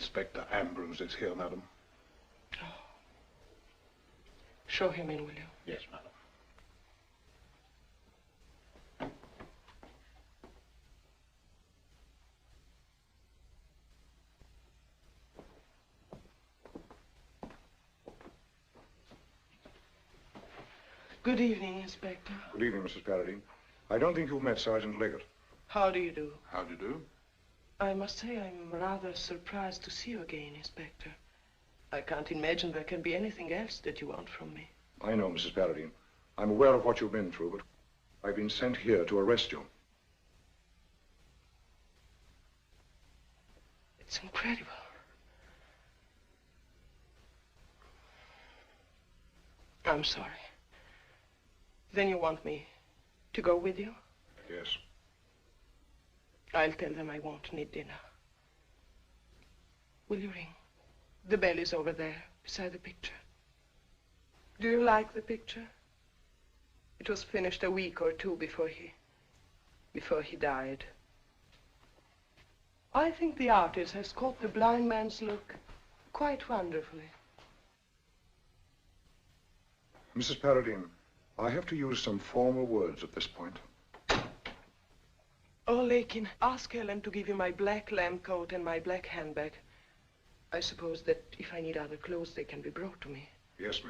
Inspector Ambrose is here, madam. Oh. Show him in, will you? Yes, madam. Good evening, Inspector. Good evening, Mrs. Paradine. I don't think you've met Sergeant Flaquer. How do you do? How do you do? I must say I'm rather surprised to see you again, Inspector. I can't imagine there can be anything else that you want from me. I know, Mrs. Paradine. I'm aware of what you've been through, but I've been sent here to arrest you. It's incredible. I'm sorry. Then you want me to go with you? Yes. I'll tell them I won't need dinner. Will you ring? The bell is over there, beside the picture. Do you like the picture? It was finished a week or two before he died. I think the artist has caught the blind man's look quite wonderfully. Mrs. Paradine, I have to use some formal words at this point. Oh, Lakin, ask Helen to give you my black lamb coat and my black handbag. I suppose that if I need other clothes, they can be brought to me. Yes,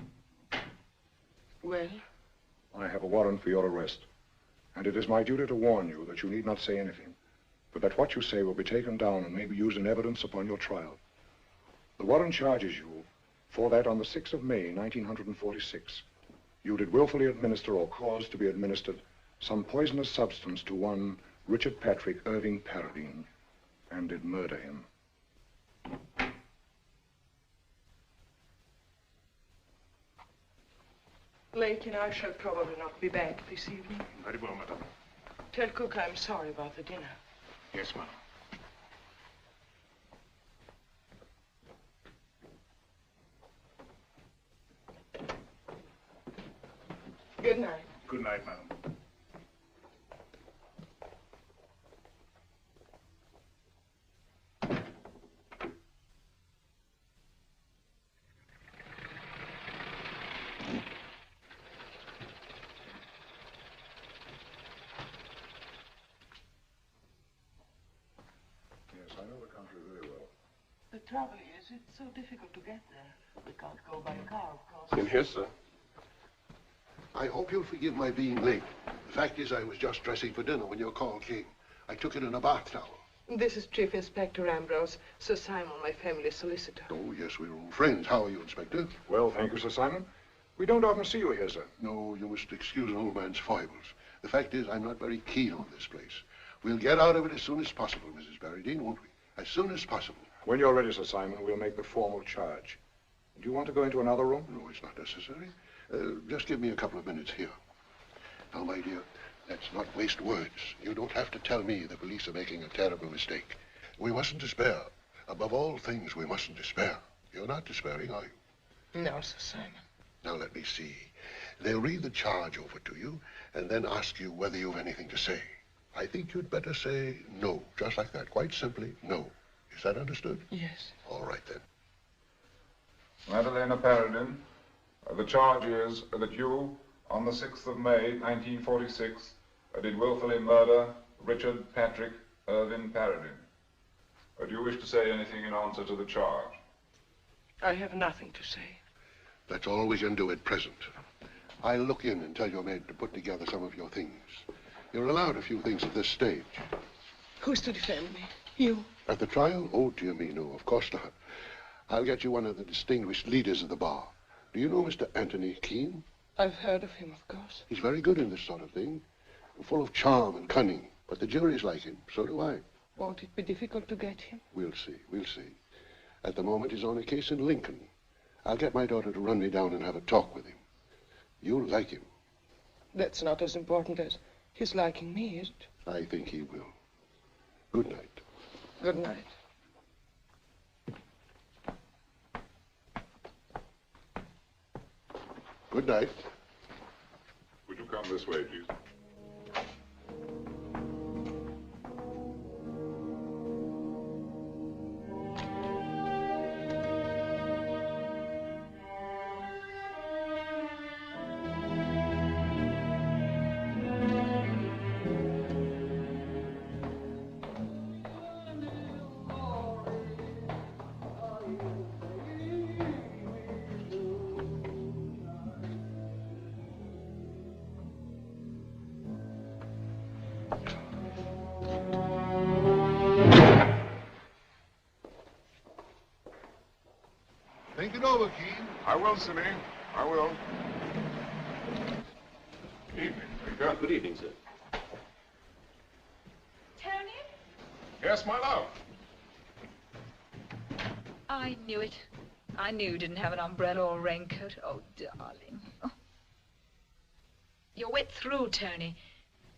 ma'am. Well? I have a warrant for your arrest, and it is my duty to warn you that you need not say anything, but that what you say will be taken down and may be used in evidence upon your trial. The warrant charges you for that on the 6th of May, 1946, you did willfully administer or cause to be administered some poisonous substance to one Richard Patrick Irving Paradine, and did murder him. Lakin, I shall probably not be back this evening. Very well, madam. Tell Cook I'm sorry about the dinner. Yes, madam. Good night. Good night, madam. Yes, I know the country very well. The trouble is, it's so difficult to get there. We can't go by car, of course. In here, sir. I hope you'll forgive my being late. The fact is, I was just dressing for dinner when your call came. I took it in a bath towel. This is Chief Inspector Ambrose, Sir Simon, my family solicitor. Oh, yes, we're old friends. How are you, Inspector? Well, thank you, Sir Simon. We don't often see you here, sir. No, you must excuse an old man's foibles. The fact is, I'm not very keen on this place. We'll get out of it as soon as possible, Mrs. Paradine, won't we? As soon as possible. When you're ready, Sir Simon, we'll make the formal charge. Do you want to go into another room? No, it's not necessary. Just give me a couple of minutes here. Now, my dear, let's not waste words. You don't have to tell me the police are making a terrible mistake. We mustn't despair. Above all things, we mustn't despair. You're not despairing, are you? No, Sir Simon. Now, let me see. They'll read the charge over to you and then ask you whether you've anything to say. I think you'd better say no, just like that. Quite simply, no. Is that understood? Yes. All right, then. Maddalena Paradine, the charge is that you, on the 6th of May, 1946, did willfully murder Richard Patrick Irving Paradine. Do you wish to say anything in answer to the charge? I have nothing to say. That's all we can do at present. I'll look in and tell your maid to put together some of your things. You're allowed a few things at this stage. Who's to defend me? You? At the trial? Oh, dear me, no, of course not. I'll get you one of the distinguished leaders of the bar. Do you know Mr. Anthony Keane? I've heard of him, of course. He's very good in this sort of thing. Full of charm and cunning. But the juries like him. So do I. Won't it be difficult to get him? We'll see. We'll see. At the moment, he's on a case in Lincoln. I'll get my daughter to run me down and have a talk with him. You'll like him. That's not as important as his liking me, is it? I think he will. Good night. Good night. Good night. Would you come this way, please? Think it over, Keane. I will, Simmy. I will. Evening, Flaquer. Good evening, sir. Tony? Yes, my love. I knew it. I knew you didn't have an umbrella or raincoat. Oh, darling. Oh. You're wet through, Tony.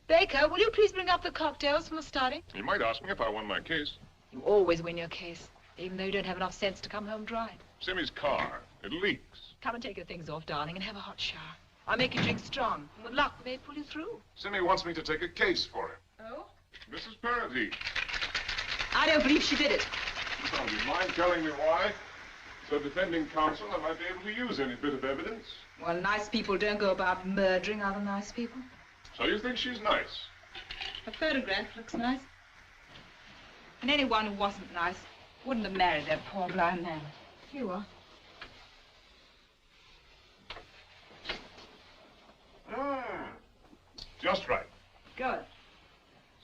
Baker, will you please bring up the cocktails from the study? You might ask me if I won my case. You always win your case, even though you don't have enough sense to come home dry. Simmy's car. It leaks. Come and take your things off, darling, and have a hot shower. I'll make you drink strong. And with luck, we may pull you through. Simmy wants me to take a case for him. Oh? Mrs. Paradine. I don't believe she did it. Well, do you mind telling me why? So defending counsel, I might be able to use any bit of evidence. Well, nice people don't go about murdering other nice people. So you think she's nice? Her photograph looks nice. And anyone who wasn't nice wouldn't have married that poor blind man. Here you are. Just right. Good.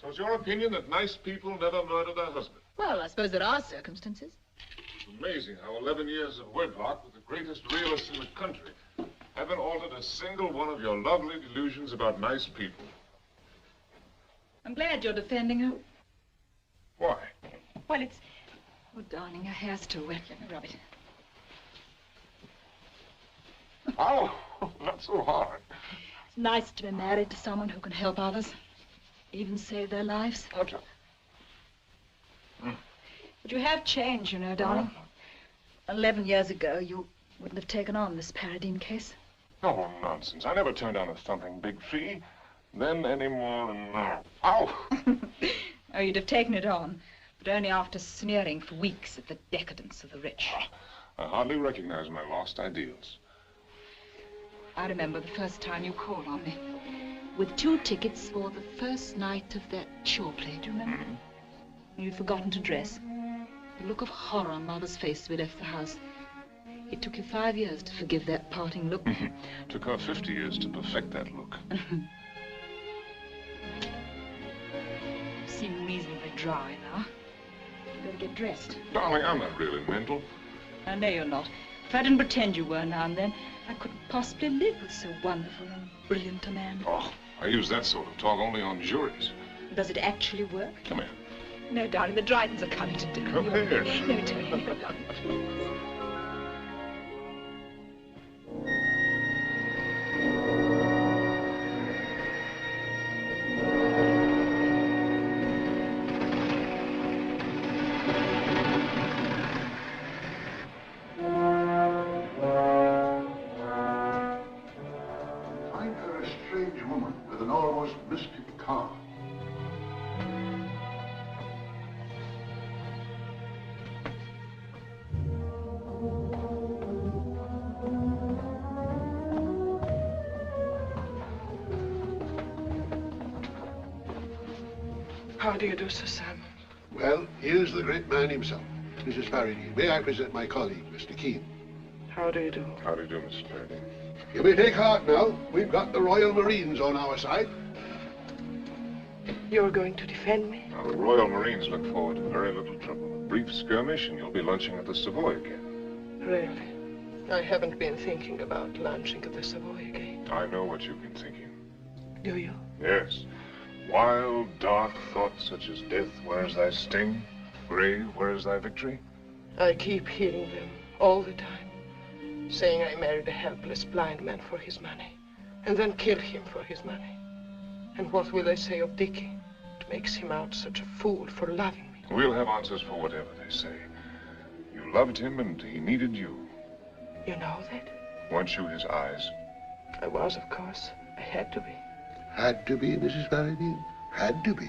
So it's your opinion that nice people never murder their husband? Well, I suppose there are circumstances. It's amazing how 11 years of wedlock with the greatest realists in the country haven't altered a single one of your lovely delusions about nice people. I'm glad you're defending her. Why? Well, it's... Oh, darling, her hair's still wet. Let me rub it. Oh, not so hard. It's nice to be married to someone who can help others, even save their lives. Okay. But you have changed, you know, darling. 11 years ago, you wouldn't have taken on this Paradine case. Oh, nonsense. I never turned down a thumping big fee. Then any more than now. Ow! Oh, you'd have taken it on, but only after sneering for weeks at the decadence of the rich. I hardly recognize my lost ideals. I remember the first time you called on me, with 2 tickets for the first night of that shore play. Do you remember? You'd forgotten to dress. The look of horror on Mother's face as we left the house. It took you 5 years to forgive that parting look. Took her 50 years to perfect that look. You seem reasonably dry now. You better get dressed. Darling, I'm not really mental. I know you're not. If I didn't pretend you were now and then, I couldn't possibly live with so wonderful and brilliant a man. Oh, I use that sort of talk only on juries. Does it actually work? Come here. No, darling, the Drydens are coming to dinner. Come here. No, Tony. Find her a strange woman with an almost mystic calm. How do you do, Sir Simon? Well, here's the great man himself, Mrs. Paradine. May I present my colleague, Mr. Keane? How do you do? How do you do, Mrs. Paradine? You may take heart now. We've got the Royal Marines on our side. You're going to defend me? Now, the Royal Marines look forward to very little trouble. A brief skirmish and you'll be lunching at the Savoy again. Really? I haven't been thinking about lunching at the Savoy again. I know what you've been thinking. Do you? Yes. Wild, dark thoughts such as death, where's thy sting? Grave, where's thy victory? I keep hearing them all the time, saying I married a helpless blind man for his money, and then killed him for his money. And what will they say of Dickie? It makes him out such a fool for loving me. We'll have answers for whatever they say. You loved him and he needed you. You know that? Weren't you his eyes? I was, of course. I had to be. Had to be, Mrs. Paradine. Had to be.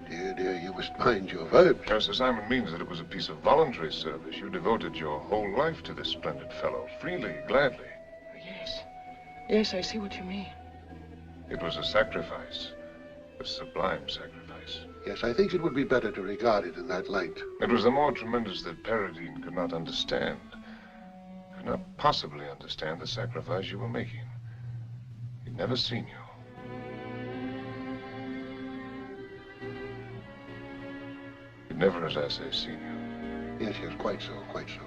Dear, dear, you must mind your verbs. Sir Simon means that it was a piece of voluntary service. You devoted your whole life to this splendid fellow, freely, gladly. Yes. Yes, I see what you mean. It was a sacrifice, a sublime sacrifice. Yes, I think it would be better to regard it in that light. It was the more tremendous that Paradine could not understand, could not possibly understand the sacrifice you were making. He'd never seen you. He'd never, as I say, seen you. Yes, yes, quite so, quite so.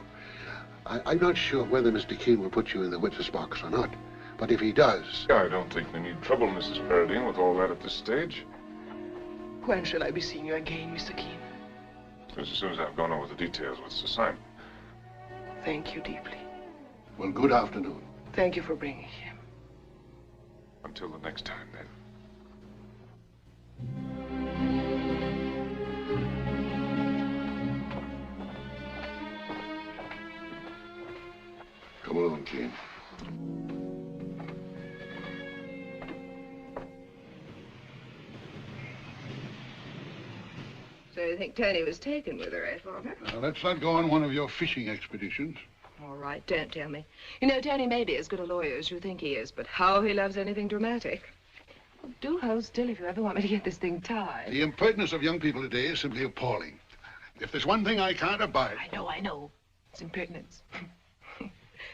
I'm not sure whether Mr. Keane will put you in the witness box or not. But if he does... I don't think we need trouble, Mrs. Paradine, with all that at this stage. When shall I be seeing you again, Mr. Keane? As soon as I've gone over the details with Sir Simon. Thank you deeply. Well, good afternoon. Thank you for bringing him. Until the next time, then. Come along, Keane. So you think Tony was taken with her, eh, Father? Now, let's not go on one of your fishing expeditions. All right, don't tell me. You know, Tony may be as good a lawyer as you think he is, but how he loves anything dramatic. Well, do hold still if you ever want me to get this thing tied. The impertinence of young people today is simply appalling. If there's one thing I can't abide... I know. It's impertinence.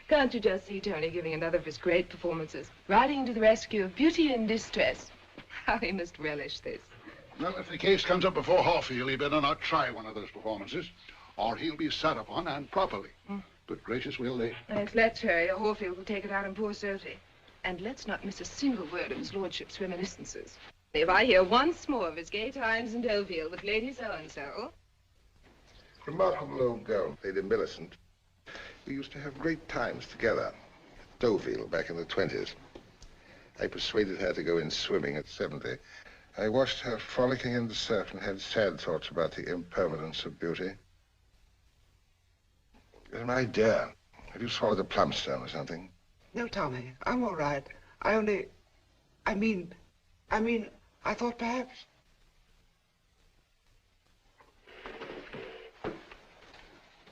Can't you just see Tony giving another of his great performances, riding to the rescue of beauty in distress? How he must relish this. Well, if the case comes up before Horfield, he better not try one of those performances, or he'll be sat upon, and properly. But gracious will they. Yes, let's hurry, or Horfield will take it out on poor Sophie. And let's not miss a single word of his lordship's reminiscences. If I hear once more of his gay times in Deauville with Lady So-and-so... Remarkable old girl, Lady Millicent. We used to have great times together at Deauville back in the 20s. I persuaded her to go in swimming at 70. I watched her frolicking in the surf and had sad thoughts about the impermanence of beauty. My dear, have you swallowed a plumstone or something? No, Tommy, I'm all right. I thought perhaps...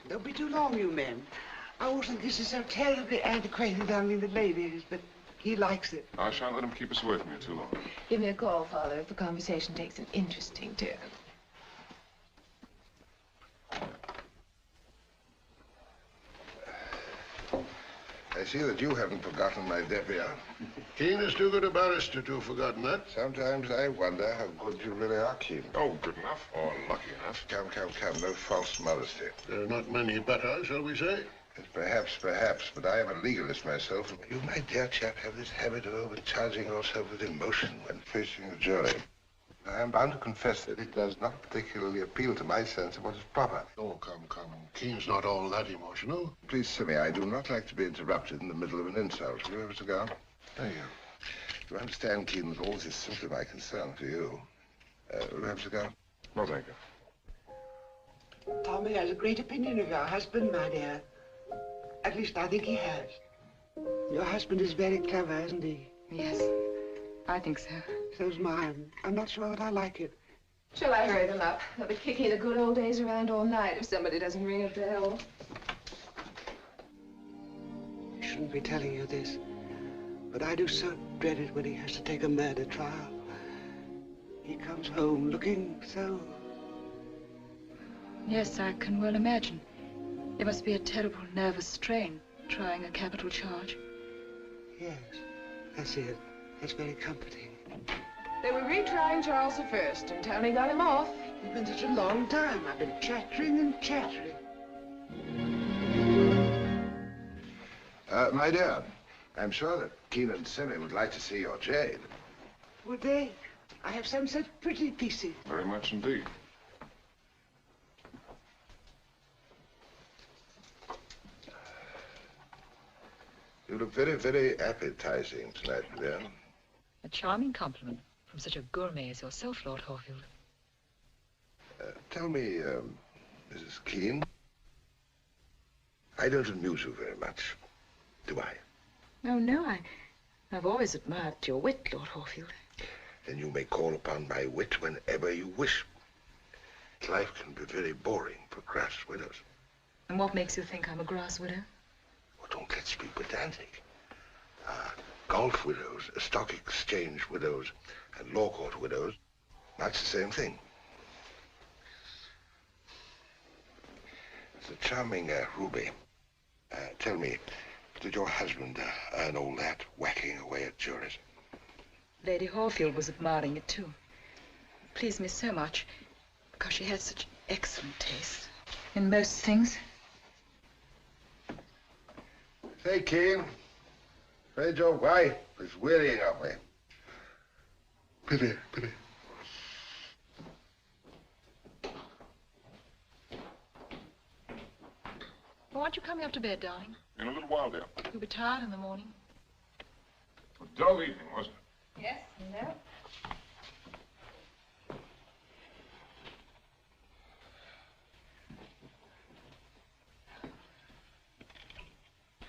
Don't be too long, you men. I always think this is so terribly antiquated down in the ladies, but he likes it. I shan't let him keep us away from you too long. Give me a call, Father, if the conversation takes an interesting turn. I see that you haven't forgotten my debut. Keane is too good a barrister to have forgotten that. Sometimes I wonder how good you really are, Keane. Oh, good enough, or lucky enough. Come, no false modesty. There are not many better, shall we say? Perhaps, but I am a legalist myself. You, my dear chap, have this habit of overcharging yourself with emotion when facing a jury. I am bound to confess that it does not particularly appeal to my sense of what is proper. Oh, come. Keane's not all that emotional. Please, Simmy, I do not like to be interrupted in the middle of an insult. Will you have a cigar? Thank you. You understand, Keane, that all this is simply my concern for you. Will you have a cigar? No, thank you. Tommy has a great opinion of your husband, my dear. At least I think he has. Your husband is very clever, isn't he? Yes, I think so. So's mine. I'm not sure that I like it. Shall I hurry them up? They'll be kicking the good old days around all night if somebody doesn't ring a bell. I shouldn't be telling you this, but I do so dread it when he has to take a murder trial. He comes home looking so... Yes, I can well imagine. There must be a terrible nervous strain trying a capital charge. Yes, that's it. That's very comforting. They were retrying Charles I, and Tony got him off. It's been such a long time. I've been chattering and chattering. My dear, I'm sure that Keane and Simmy would like to see your jade. Would they? I have some such pretty pieces. Very much indeed. You look very, very appetizing tonight, dear. A charming compliment from such a gourmet as yourself, Lord Horfield. Tell me, Mrs. Keane, I don't amuse you very much, do I? Oh, no, I've always admired your wit, Lord Horfield. Then you may call upon my wit whenever you wish. Life can be very boring for grass widows. And what makes you think I'm a grass widow? Well, don't let's be pedantic. Golf widows, stock exchange widows, and law court widows, that's the same thing. It's a charming ruby. Tell me, did your husband earn all that whacking away at juries? Lady Horfield was admiring it, too. It pleased me so much, because she had such excellent taste in most things. Say, Keane, afraid your wife is wearying of me. Pity. Well, aren't you coming up to bed, darling? In a little while, dear. You'll be tired in the morning. A dull evening, wasn't it? Yes, no.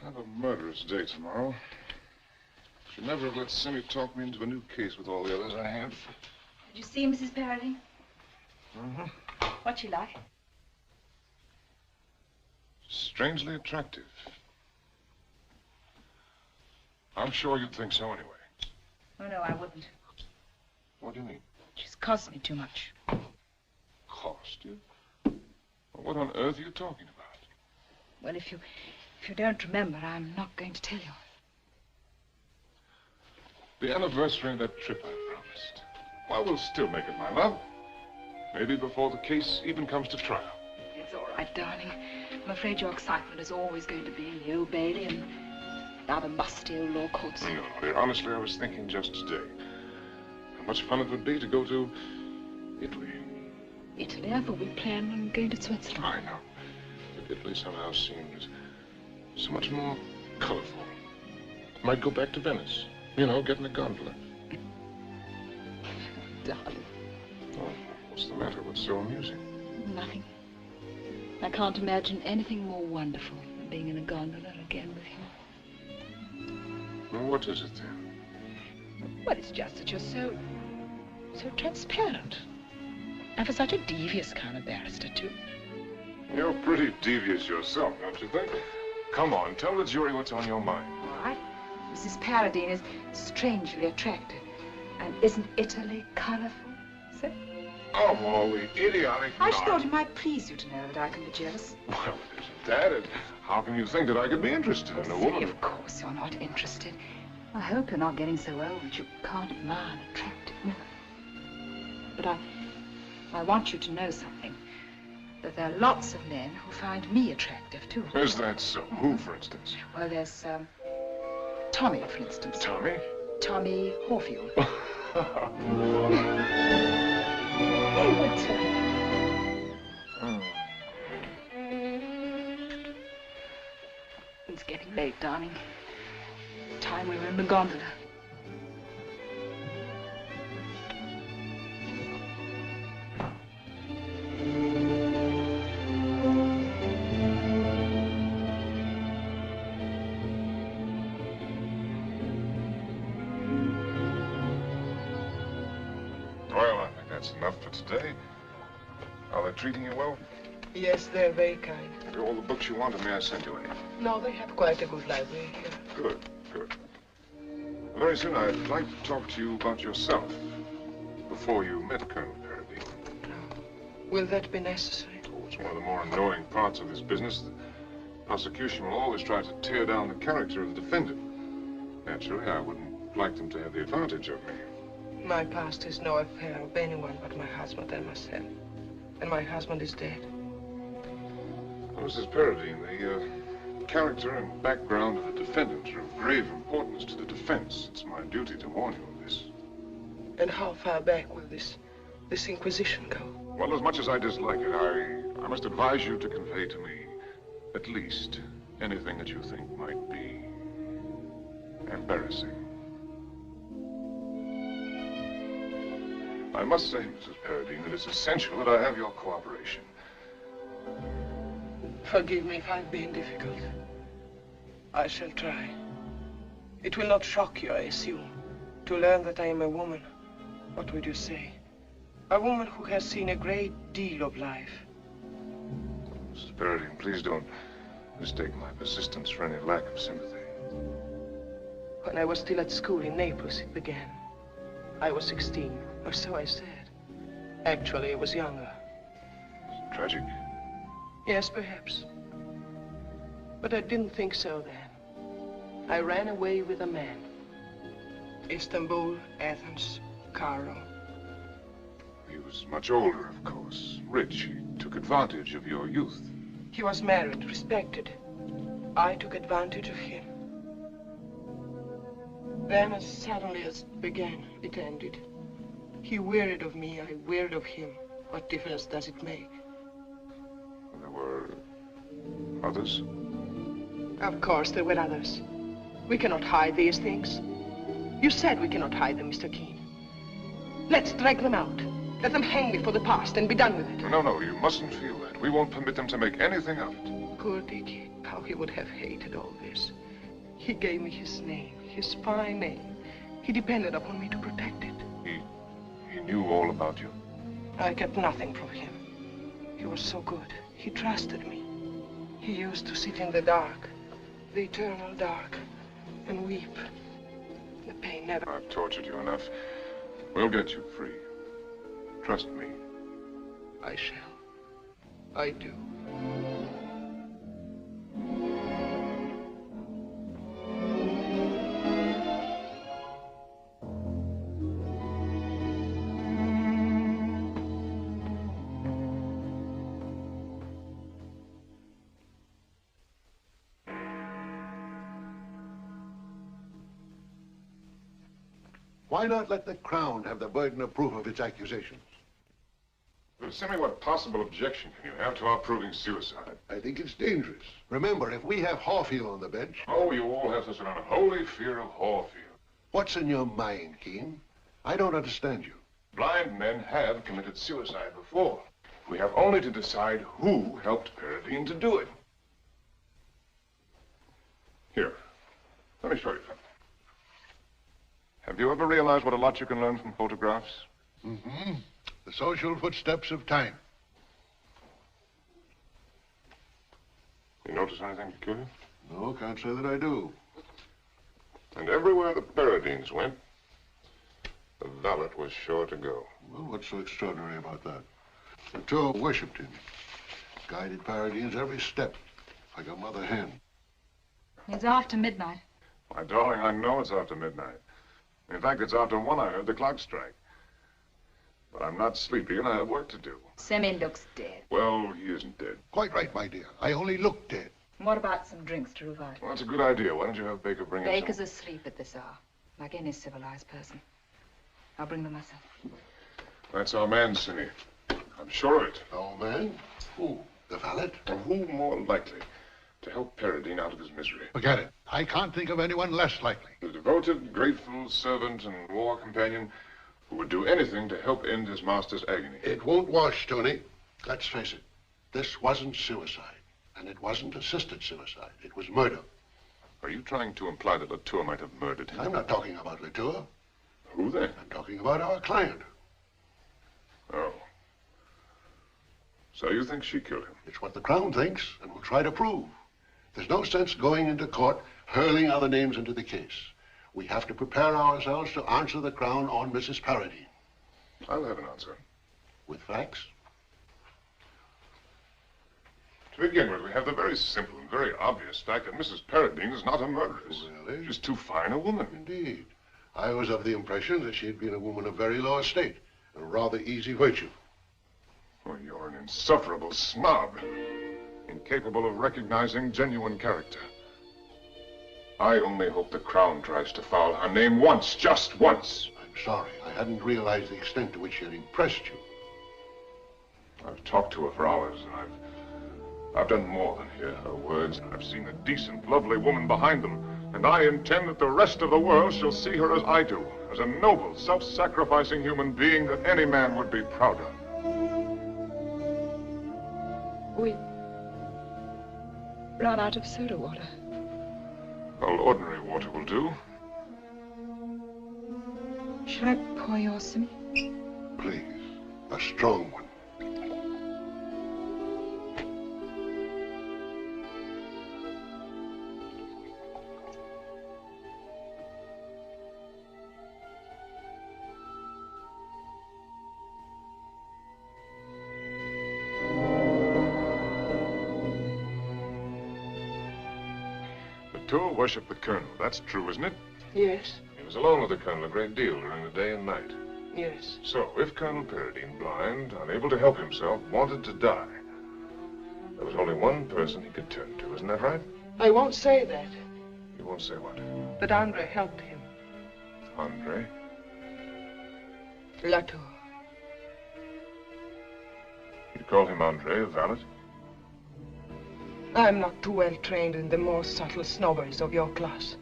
I have a murderous day tomorrow. Should never have let Simmy talk me into a new case with all the others I have. Did you see Mrs. Paradine? Mm-hmm. What's she like? Strangely attractive. I'm sure you'd think so anyway. Oh, no, I wouldn't. What do you mean? She's cost me too much. Cost you? Well, what on earth are you talking about? Well, if you don't remember, I'm not going to tell you. The anniversary of that trip I promised. Well, we'll still make it, my love. Maybe before the case even comes to trial. It's all right, darling. I'm afraid your excitement is always going to be in the Old Bailey and the other musty old law courts. No, dear, honestly, I was thinking just today how much fun it would be to go to Italy. Italy? I thought we planned on going to Switzerland. I know. But Italy somehow seems so much more colorful. Might go back to Venice. You know, get in a gondola. Darling. Oh, what's the matter? What's so amusing? Nothing. I can't imagine anything more wonderful than being in a gondola again with you. Well, what is it then? Well, it's just that you're so transparent. And for such a devious kind of barrister, too. You're pretty devious yourself, don't you think? Come on, tell the jury what's on your mind. All right. Mrs. Paradine is strangely attractive. And isn't Italy colorful? See? Oh, all the idiotic I just thought nonsense. it might please you to know that I can be jealous. Well, it isn't that. How can you think that I could be interested in a See, woman? of course you're not interested. I hope you're not getting so old that you can't admire an attractive woman. But I want you to know something. That there are lots of men who find me attractive, too. Is that so? Who, for instance? Well, there's, Tommy, for instance. Tommy? Tommy Horfield. It's getting late, darling. Time we were in the gondola. Well, I think that's enough for today. Are they treating you well? Yes, they're very kind. Have you all the books you wanted? May I send you any? No, they have quite a good library here. Good, good. Very soon I'd like to talk to you about yourself before you met Colonel Paradine. Will that be necessary? Oh, it's one of the more annoying parts of this business. The prosecution will always try to tear down the character of the defendant. Naturally, I wouldn't like them to have the advantage of me. My past is no affair of anyone but my husband and myself. And my husband is dead. Well, Mrs. Paradine, the character and background of the defendant are of grave importance to the defense. It's my duty to warn you of this. And how far back will this inquisition go? Well, as much as I dislike it, I must advise you to convey to me at least anything that you think might be embarrassing. I must say, Mrs. Paradine, that it's essential that I have your cooperation. Forgive me if I've been difficult. I shall try. It will not shock you, I assume, to learn that I am a woman. What would you say? A woman who has seen a great deal of life. Mrs. Paradine, please don't mistake my persistence for any lack of sympathy. When I was still at school in Naples, it began. I was 16, or so I said. Actually, I was younger. It's tragic. Yes, perhaps. But I didn't think so then. I ran away with a man. Istanbul, Athens, Cairo. He was much older, of course. Rich. He took advantage of your youth. He was married, respected. I took advantage of him. Then, as suddenly as it began, it ended. He wearied of me, I wearied of him. What difference does it make? There were others? Of course there were others. We cannot hide these things. You said we cannot hide them, Mr. Keane. Let's drag them out. Let them hang before the past and be done with it. No, no, you mustn't feel that. We won't permit them to make anything of it. Poor Dickie, how he would have hated all this. He gave me his name, his fine name. He depended upon me to protect it. He knew all about you? I kept nothing from him. He was so good. He trusted me. He used to sit in the dark, the eternal dark, and weep. The pain never... I've tortured you enough. We'll get you free. Trust me. I shall. I do. Why not let the Crown have the burden of proof of its accusations? Well, tell me what possible objection can you have to our proving suicide? I think it's dangerous. Remember, if we have Horfield on the bench... Oh, you all have such an unholy fear of Horfield. What's in your mind, Keane? I don't understand you. Blind men have committed suicide before. We have only to decide who helped Paradine to do it. Here, let me show you something. Have you ever realized what a lot you can learn from photographs? Mm-hmm. The social footsteps of time. You notice anything peculiar? No, can't say that I do. And everywhere the Paradines went, the valet was sure to go. Well, what's so extraordinary about that? Latour worshipped him. Guided Paradine's every step, like a mother hen. It's after midnight. My darling, I know it's after midnight. In fact, it's after 1 I heard the clock strike. But I'm not sleepy and I have work to do. Semi looks dead. Well, he isn't dead. Quite right, my dear. I only look dead. What about some drinks to revive? Well, that's a good idea. Why don't you have Baker bring in some... Baker's asleep at this hour, like any civilized person. I'll bring them myself. That's our man, Cindy. I'm sure of it. Our man? Who? The valet? And who more likely to help Paradine out of his misery? Forget it. I can't think of anyone less likely. The devoted, grateful servant and war companion who would do anything to help end his master's agony. It won't wash, Tony. Let's face it. This wasn't suicide. And it wasn't assisted suicide. It was murder. Are you trying to imply that Latour might have murdered him? I'm not talking about Latour. Who then? I'm talking about our client. Oh. So you think she killed him? It's what the Crown thinks, and will try to prove. There's no sense going into court, hurling other names into the case. We have to prepare ourselves to answer the Crown on Mrs. Paradine. I'll have an answer. With facts? To begin with, we have the very simple and very obvious fact that Mrs. Paradine is not a murderess. Really? She's too fine a woman. Indeed. I was of the impression that she had been a woman of very low estate and rather easy virtue. Well, you're an insufferable snob, incapable of recognizing genuine character. I only hope the Crown tries to foul her name once, just once. I'm sorry. I hadn't realized the extent to which she had impressed you. I've talked to her for hours, and I've done more than hear her words. I've seen a decent, lovely woman behind them, and I intend that the rest of the world shall see her as I do, as a noble, self-sacrificing human being that any man would be proud of. We ran out of soda water. Well, ordinary water will do. Shall I pour yours, Simmy? Please, a strong one. Latour worshipped the Colonel. That's true, isn't it? Yes, He was alone with the Colonel a great deal during the day and night. yes. So, if Colonel Paradine, blind, unable to help himself, wanted to die, there was only one person he could turn to, isn't that right? I won't say that, You won't say what? but Andre helped him. Andre? Latour. You call him Andre, a valet? I'm not too well trained in the more subtle snobberies of your class.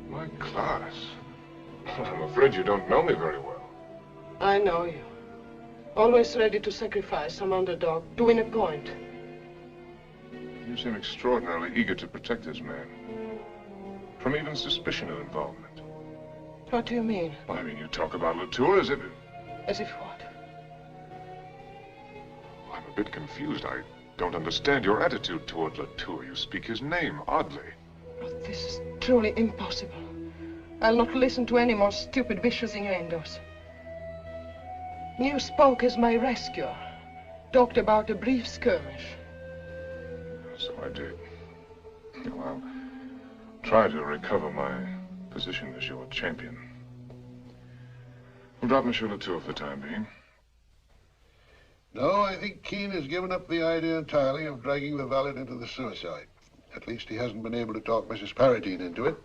My class? I'm afraid you don't know me very well. I know you. Always ready to sacrifice some underdog to win a point. You seem extraordinarily eager to protect this man. From even suspicion of involvement. What do you mean? I mean, you talk about Latour as if... As if what? I'm a bit confused. I don't understand your attitude toward Latour. You speak his name oddly. Oh, this is truly impossible. I'll not listen to any more stupid, vicious innuendos. You spoke as my rescuer. Talked about a brief skirmish. So I did. Well, I'll try to recover my position as your champion. We'll drop Monsieur Latour for the time being. No, I think Keane has given up the idea entirely of dragging the valet into the suicide. At least he hasn't been able to talk Mrs. Paradine into it.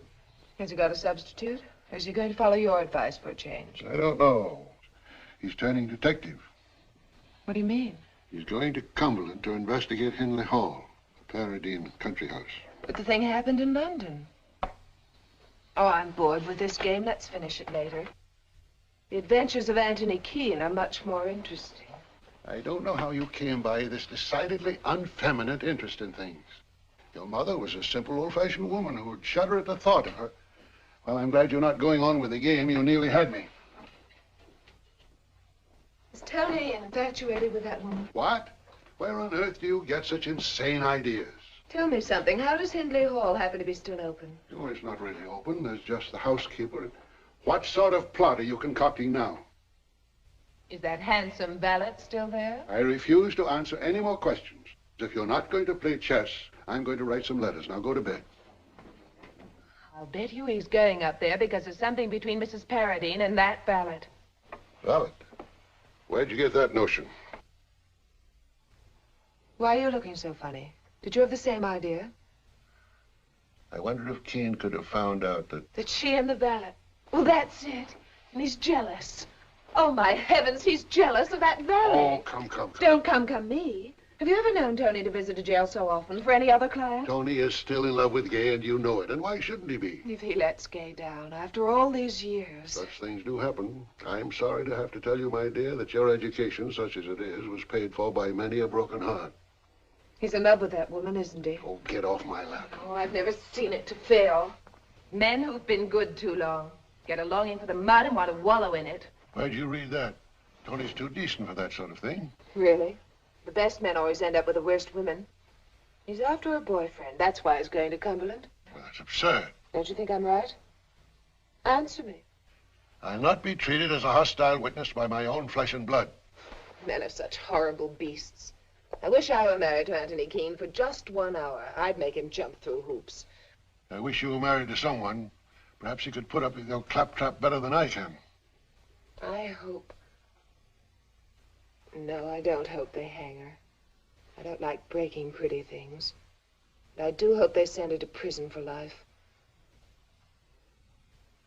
Has he got a substitute? Or is he going to follow your advice for a change? I don't know. He's turning detective. What do you mean? He's going to Cumberland to investigate Henley Hall, the Paradine country house. But the thing happened in London. Oh, I'm bored with this game. Let's finish it later. The adventures of Anthony Keane are much more interesting. I don't know how you came by this decidedly unfeminine interest in things. Your mother was a simple, old-fashioned woman who would shudder at the thought of her. Well, I'm glad you're not going on with the game. You nearly had me. Is Tony infatuated with that woman? What? Where on earth do you get such insane ideas? Tell me something. How does Henley Hall happen to be still open? Oh, it's not really open. There's just the housekeeper. What sort of plot are you concocting now? Is that handsome valet still there? I refuse to answer any more questions. If you're not going to play chess, I'm going to write some letters. Now go to bed. I'll bet you he's going up there because there's something between Mrs. Paradine and that valet. Valet? Where'd you get that notion? Why are you looking so funny? Did you have the same idea? I wonder if Keane could have found out that... That she and the valet. Well, that's it. And he's jealous. Oh, my heavens, he's jealous of that valet. Oh, come. Don't come me. Have you ever known Tony to visit a jail so often for any other client? Tony is still in love with Gay, and you know it. And why shouldn't he be? If he lets Gay down after all these years. Such things do happen. I'm sorry to have to tell you, my dear, that your education, such as it is, was paid for by many a broken heart. He's in love with that woman, isn't he? Oh, get off my lap. Oh, I've never seen it to fail. Men who've been good too long get a longing for the mud and want to wallow in it. Where'd you read that? Tony's too decent for that sort of thing. Really? The best men always end up with the worst women. He's after a boyfriend. That's why he's going to Cumberland. Well, that's absurd. Don't you think I'm right? Answer me. I'll not be treated as a hostile witness by my own flesh and blood. Men are such horrible beasts. I wish I were married to Anthony Keane for just 1 hour. I'd make him jump through hoops. I wish you were married to someone. Perhaps he could put up with your claptrap better than I can. I hope... No, I don't hope they hang her. I don't like breaking pretty things. But I do hope they send her to prison for life.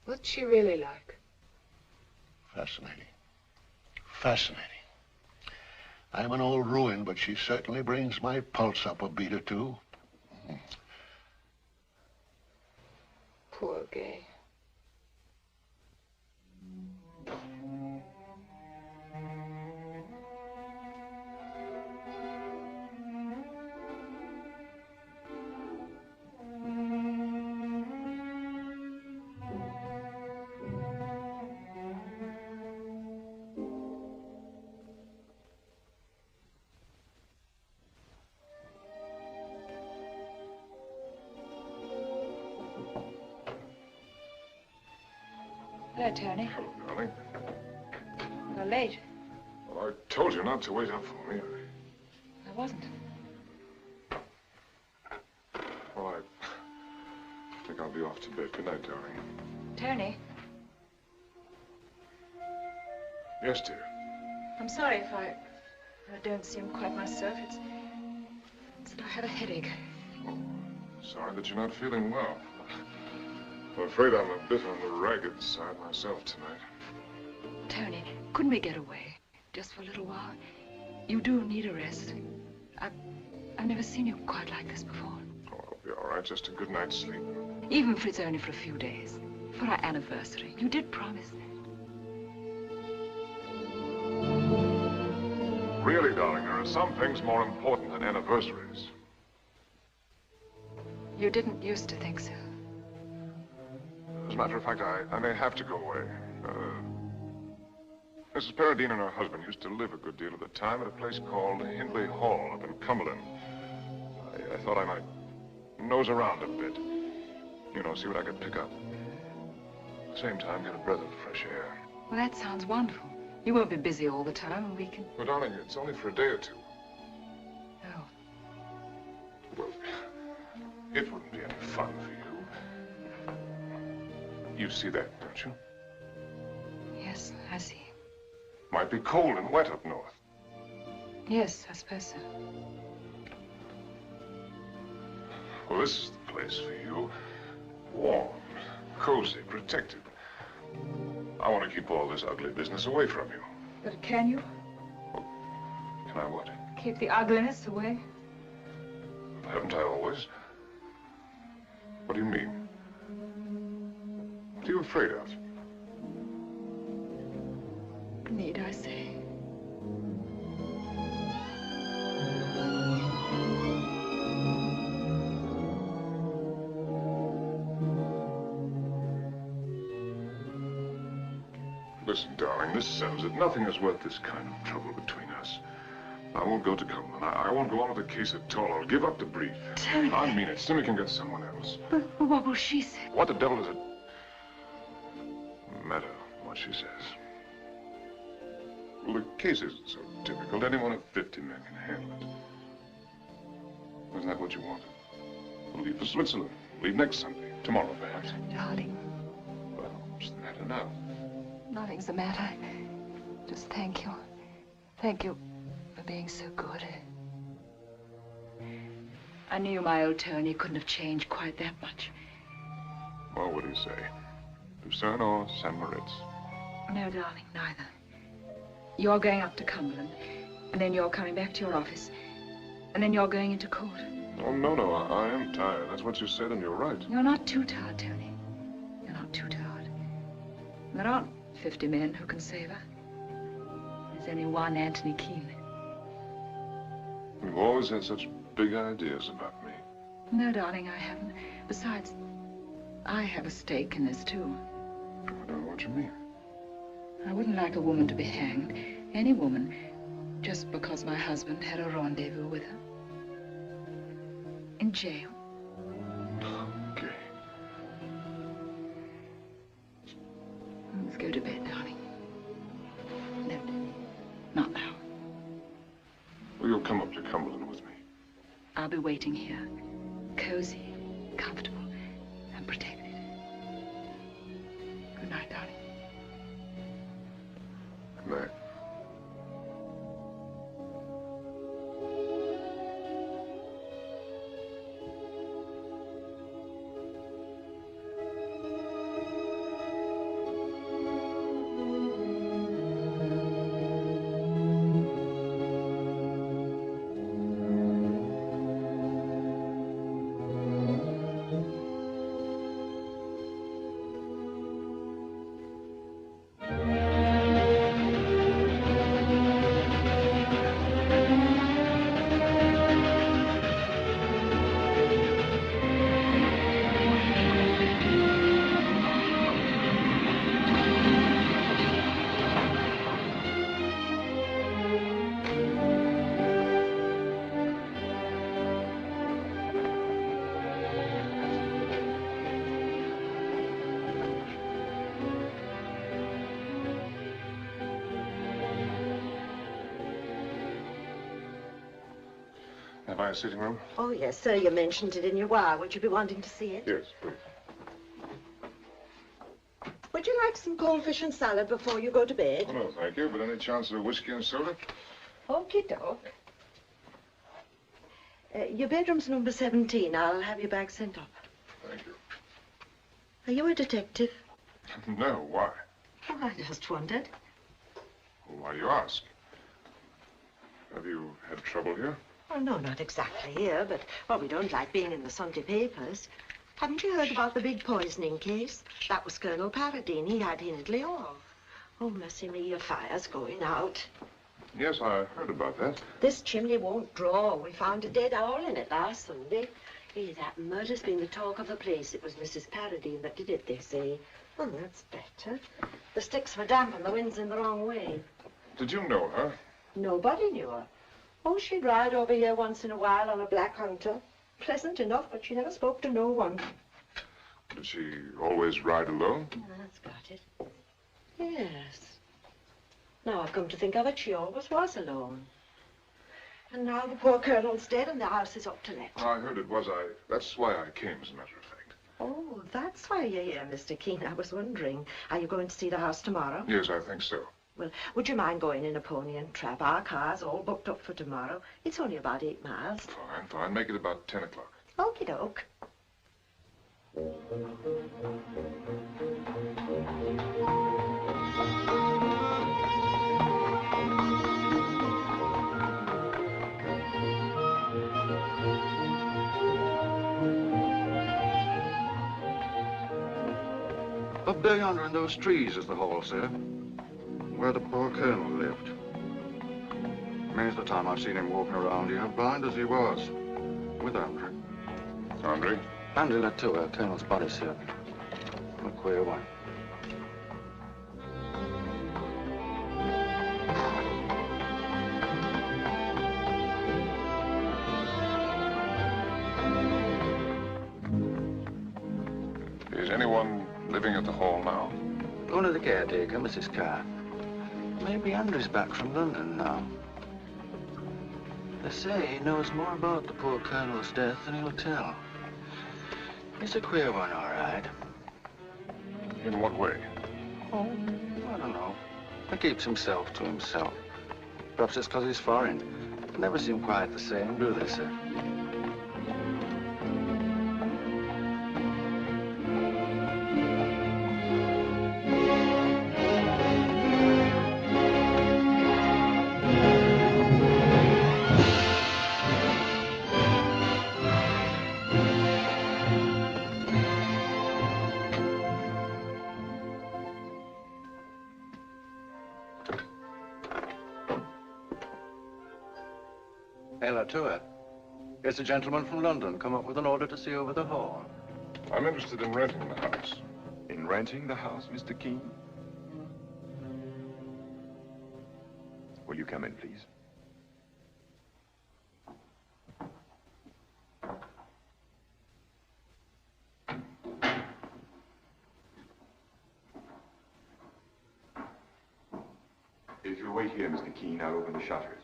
What's she really like? Fascinating. Fascinating. I'm an old ruin, but she certainly brings my pulse up a beat or two. Poor Gay. Hello, Tony. Hello, darling. You're late. Well, I told you not to wait up for me. I wasn't. Well, I think I'll be off to bed. Good night, darling. Tony, Yes, dear. I'm sorry if I don't seem quite myself. It's that I have a headache. Oh, sorry that you're not feeling well. I'm afraid I'm a bit on the ragged side myself tonight. Tony, couldn't we get away? Just for a little while? You do need a rest. I've never seen you quite like this before. Oh, I'll be all right. Just a good night's sleep. Even if it's only for a few days. For our anniversary. You did promise that. Really, darling, there are some things more important than anniversaries. You didn't used to think so. As a matter of fact, I may have to go away. Mrs. Paradine and her husband used to live a good deal of the time at a place called Hindley Hall up in Cumberland. I thought I might nose around a bit. You know, see what I could pick up. At the same time, get a breath of fresh air. Well, that sounds wonderful. You won't be busy all the time, and we can... Well, darling, it's only for a day or two. Oh. Well, it wouldn't be any fun for you. You see that, don't you? Yes, I see. Might be cold and wet up north. Yes, I suppose so. Well, this is the place for you. Warm, cozy, protected. I want to keep all this ugly business away from you. But can you? Well, can I what? Keep the ugliness away? Haven't I always? What do you mean? What are you afraid of? Need I say? Listen, darling, this settles it. Nothing is worth this kind of trouble between us. I won't go to Cumberland. I won't go on with the case at all. I'll give up the brief. Tony. I mean it. Simmy can get someone else. But what will she say? What the devil does it matter what she says? Well, the case isn't so difficult. Any one of 50 men can handle it. Isn't that what you wanted? We'll leave for Switzerland. Leave next Sunday. Tomorrow, perhaps. Darling. Well, what's the matter now? Nothing's the matter. Just thank you. Thank you for being so good. I knew my old Tony couldn't have changed quite that much. Well, what do you say? Lucerne or St. Moritz? No, darling, neither. You're going up to Cumberland, and then you're coming back to your office, and then you're going into court. Oh, no, I am tired. That's what you said, and you're right. You're not too tired, Tony. You're not too tired. There aren't 50 men who can save her. There's only one Anthony Keane. You've always had such big ideas about me. No, darling, I haven't. Besides, I have a stake in this, too. I don't know what you mean. I wouldn't like a woman to be hanged, any woman, just because my husband had a rendezvous with her. In jail. Okay. Let's go to bed, darling. No, not now. Well, you'll come up to Cumberland with me. I'll be waiting here, cozy, comfortable, and protected. Good night, darling. Good night. Have I a sitting room? Oh, yes, sir. You mentioned it in your wire. Would you be wanting to see it? Yes, please. Would you like some cold fish and salad before you go to bed? Oh, no, thank you. But any chance of a whiskey and soda? Okie doke. Your bedroom's number 17. I'll have your bag sent up. Thank you. Are you a detective? No, why? Oh, I just wondered. Well, why do you ask? Have you had trouble here? Well, no, not exactly here, but, well, we don't like being in the Sunday papers. Haven't you heard about the big poisoning case? That was Colonel Paradine. He had Hindley off. Oh, mercy me, your fire's going out. Yes, I heard about that. This chimney won't draw. We found a dead owl in it last Sunday. Hey, that murder's been the talk of the place. It was Mrs. Paradine that did it, they say. Oh, that's better. The sticks were damp and the wind's in the wrong way. Did you know her? Nobody knew her. Oh, she'd ride over here once in a while on a black hunter. Pleasant enough, but she never spoke to no one. Did she always ride alone? Oh, that's got it. Yes. Now I've come to think of it, she always was alone. And now the poor colonel's dead and the house is up to let. I heard it was. That's why I came, as a matter of fact. Oh, that's why you're here, Mr. Keane. I was wondering. Are you going to see the house tomorrow? Yes, I think so. Well, would you mind going in a pony and trap? Our car's all booked up for tomorrow. It's only about 8 miles. Fine, fine. Make it about 10 o'clock. Okie doke. Up there yonder in those trees is the hall, sir, where the poor colonel lived. Many's the time I've seen him walking around here, blind as he was, with Andre. Andre? Andre Latour, colonel's body servant. A queer one. Is anyone living at the hall now? Only the caretaker, Mrs. Carr. Maybe Andre's back from London now. They say he knows more about the poor colonel's death than he'll tell. He's a queer one, all right. In what way? Oh, I don't know. He keeps himself to himself. Perhaps it's because he's foreign. They never seem quite the same, do they, sir? Hey, Latour. Here's a gentleman from London come up with an order to see over the hall. I'm interested in renting the house. In renting the house, Mr. Keane? Will you come in, please? If you'll wait here, Mr. Keane, I'll open the shutters.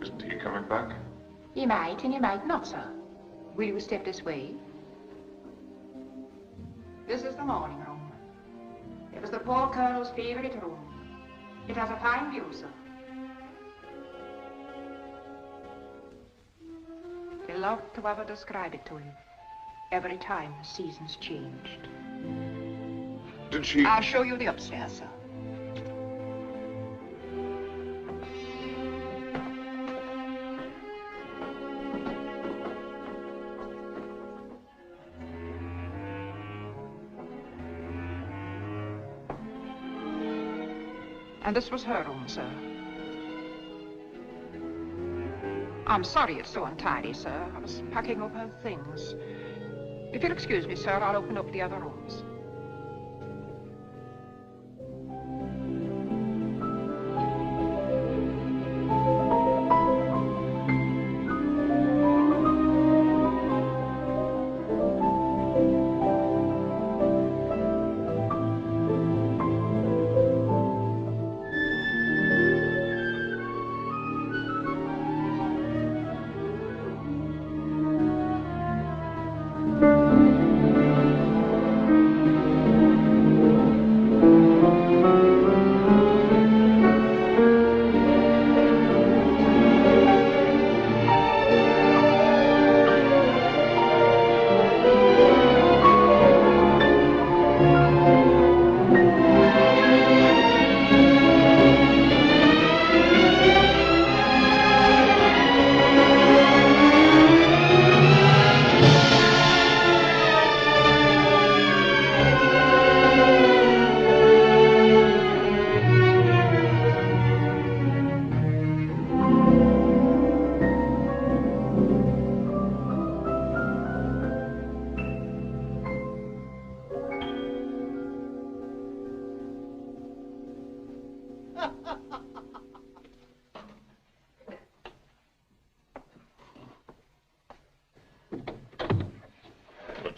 Isn't he coming back? He might and he might not, sir. Will you step this way? This is the morning room. It was the poor colonel's favorite room. It has a fine view, sir. He loved to have her describe it to him every time the seasons changed. Did she... I'll show you the upstairs, sir. And this was her room, sir. I'm sorry it's so untidy, sir. I was packing up her things. If you'll excuse me, sir, I'll open up the other rooms.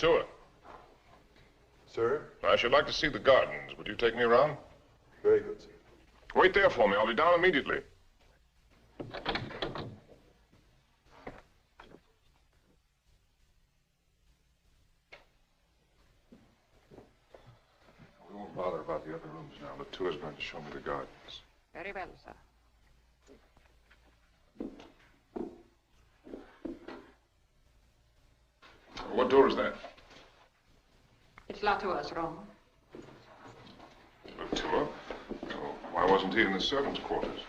Latour. Sir? I should like to see the gardens. Would you take me around? Very good, sir. Wait there for me. I'll be down immediately. We won't bother about the other rooms now. Latour's going to show me the gardens. Very well, sir. What door is that? It's Latour's room. Latour? Oh, why wasn't he in the servants' quarters?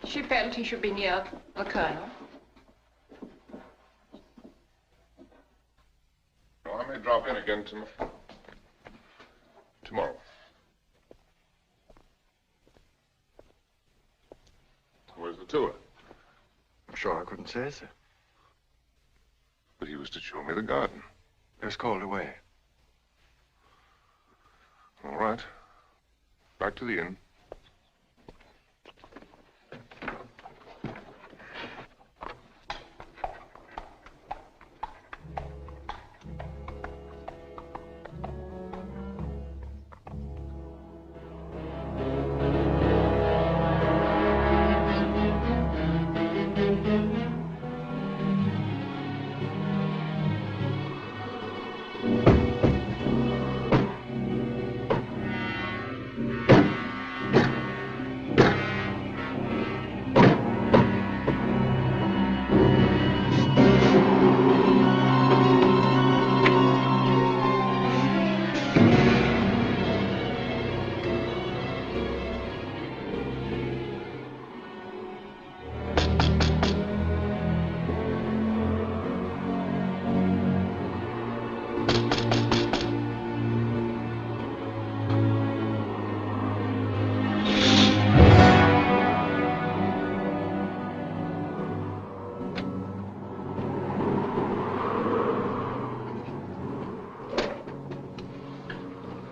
She felt he should be near the colonel. Well, I may drop in again tomorrow. Where's Latour? I'm sure I couldn't say, sir. But he was to show me the garden. He was called away. All right. Back to the inn.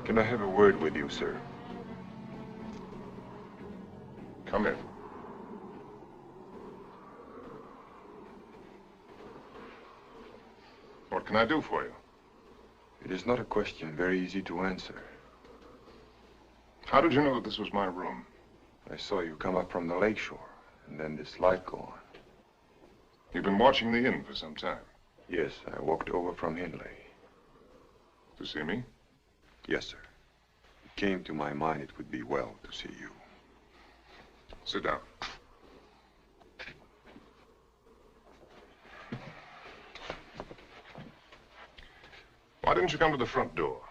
Can I have a word with you, sir? Come in. What can I do for you? It is not a question very easy to answer. How did you know that this was my room? I saw you come up from the lakeshore, and then this light go on. You've been watching the inn for some time? Yes, I walked over from Hindley. To see me? Yes, sir. It came to my mind it would be well to see you. Sit down. Why didn't you come to the front door?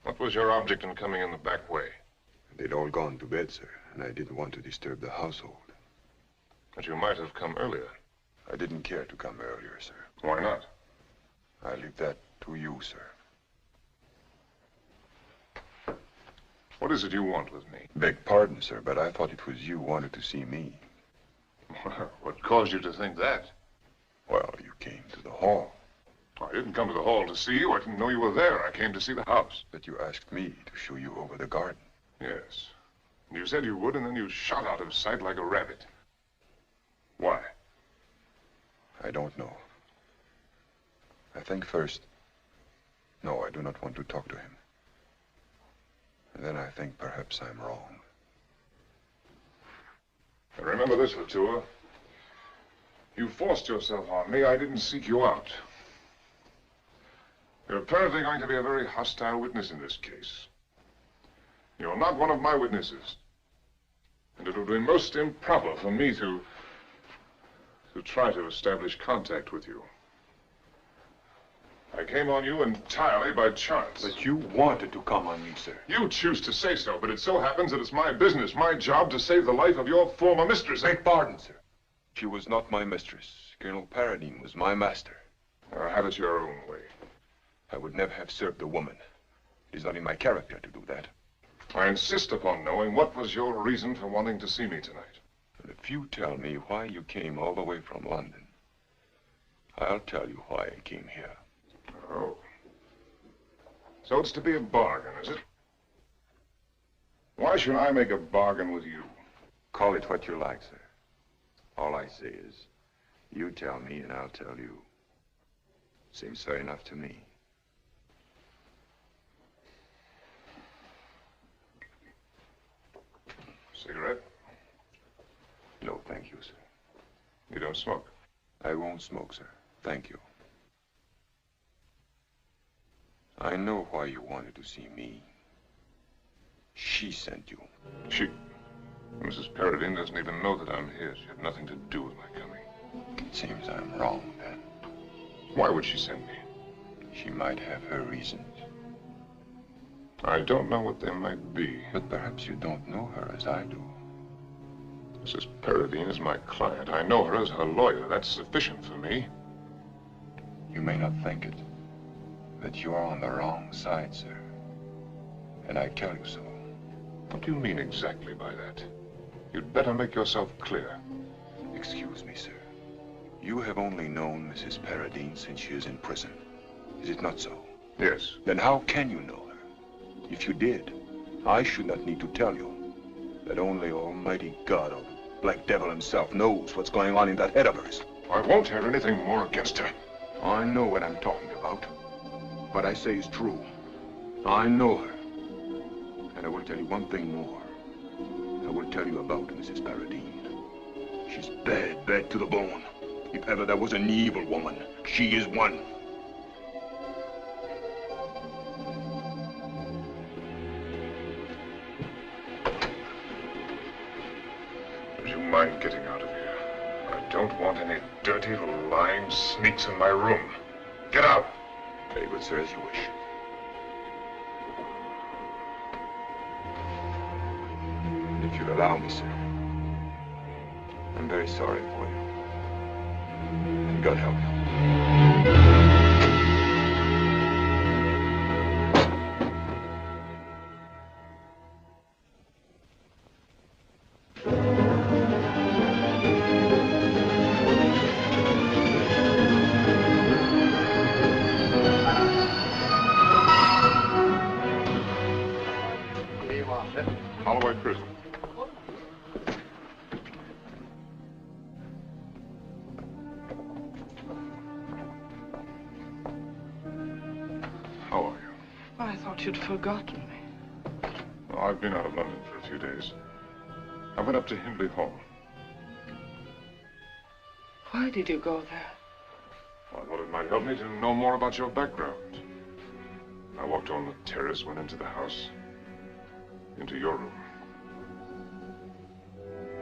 What was your object in coming in the back way? They'd all gone to bed, sir, and I didn't want to disturb the household. But you might have come earlier. I didn't care to come earlier, sir. Why not? I leave that to you, sir. What is it you want with me? Beg pardon, sir, but I thought it was you who wanted to see me. Well, what caused you to think that? Well, you came to the hall. I didn't come to the hall to see you. I didn't know you were there. I came to see the house. But you asked me to show you over the garden. Yes. You said you would, and then you shot out of sight like a rabbit. Why? I don't know. I think first, no, I do not want to talk to him. And then I think perhaps I'm wrong. And remember this, Latour. You forced yourself on me. I didn't seek you out. You're apparently going to be a very hostile witness in this case. You're not one of my witnesses. And it would be most improper for me to try to establish contact with you. I came on you entirely by chance. But you wanted to come on me, sir. You choose to say so, but it so happens that it's my business, my job to save the life of your former mistress. Beg pardon, sir. She was not my mistress. Colonel Paradine was my master. Have it your own way. I would never have served a woman. It is not in my character to do that. I insist upon knowing what was your reason for wanting to see me tonight. And if you tell me why you came all the way from London, I'll tell you why I came here. Oh. So it's to be a bargain, is it? Why should I make a bargain with you? Call it what you like, sir. All I say is, you tell me and I'll tell you. Seems fair enough to me. Cigarette? No, thank you, sir. You don't smoke? I won't smoke, sir. Thank you. I know why you wanted to see me. She sent you. She... Mrs. Paradine doesn't even know that I'm here. She had nothing to do with my coming. It seems I'm wrong, then. Why would she send me? She might have her reasons. I don't know what they might be. But perhaps you don't know her as I do. Mrs. Paradine is my client. I know her as her lawyer. That's sufficient for me. You may not think it, but you are on the wrong side, sir. And I tell you so. What do you mean exactly by that? You'd better make yourself clear. Excuse me, sir. You have only known Mrs. Paradine since she is in prison. Is it not so? Yes. Then how can you know her? If you did, I should not need to tell you that only Almighty God or the Black Devil himself knows what's going on in that head of hers. I won't hear anything more against her. I know what I'm talking about. What I say is true. I know her. And I will tell you one thing more. I will tell you about Mrs. Paradine. She's bad, bad to the bone. If ever there was an evil woman, she is one. Would you mind getting out of here? I don't want any dirty, lying sneaks in my room. Get out! Very good, sir, as you wish. If you'll allow me, sir. I'm very sorry for you. And God help you. Holloway Prison. How are you? I thought you'd forgotten me. Oh, I've been out of London for a few days. I went up to Hindley Hall. Why did you go there? Well, I thought it might help me to know more about your background. I walked on the terrace, went into the house, into your room.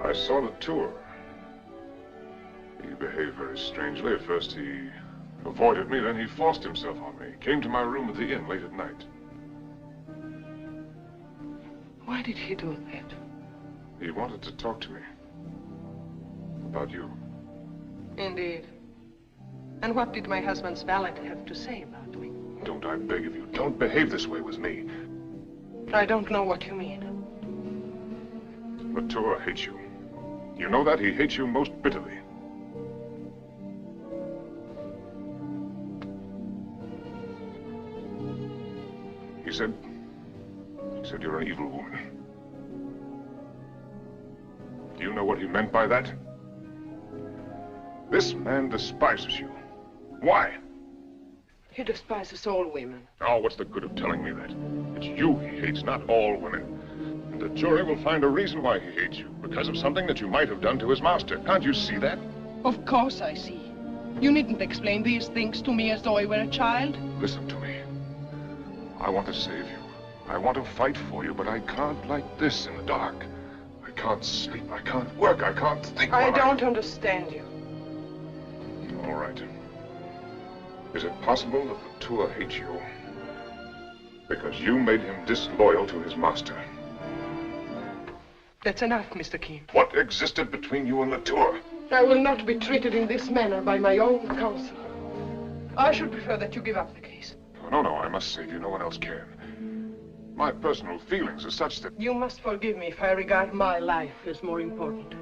I saw Latour. He behaved very strangely. At first he avoided me, then he forced himself on me. Came to my room at the inn late at night. Why did he do that? He wanted to talk to me. About you. Indeed. And what did my husband's valet have to say about me? Don't, I beg of you, don't behave this way with me. I don't know what you mean. Latour hates you. You know that? He hates you most bitterly. He said you're an evil woman. Do you know what he meant by that? This man despises you. Why? He despises all women. Oh, what's the good of telling me that? It's you he hates, not all women. And the jury will find a reason why he hates you, because of something that you might have done to his master. Can't you see that? Of course I see. You needn't explain these things to me as though I were a child. Listen to me. I want to save you. I want to fight for you, but I can't like this in the dark. I can't sleep, I can't work, I can't think. I don't understand you. All right. Is it possible that Latour hates you because you made him disloyal to his master? That's enough, Mr. Keane. What existed between you and Latour? I will not be treated in this manner by my own counsel. I should prefer that you give up the case. Oh, no, I must save you. No one else can. My personal feelings are such that... You must forgive me if I regard my life as more important.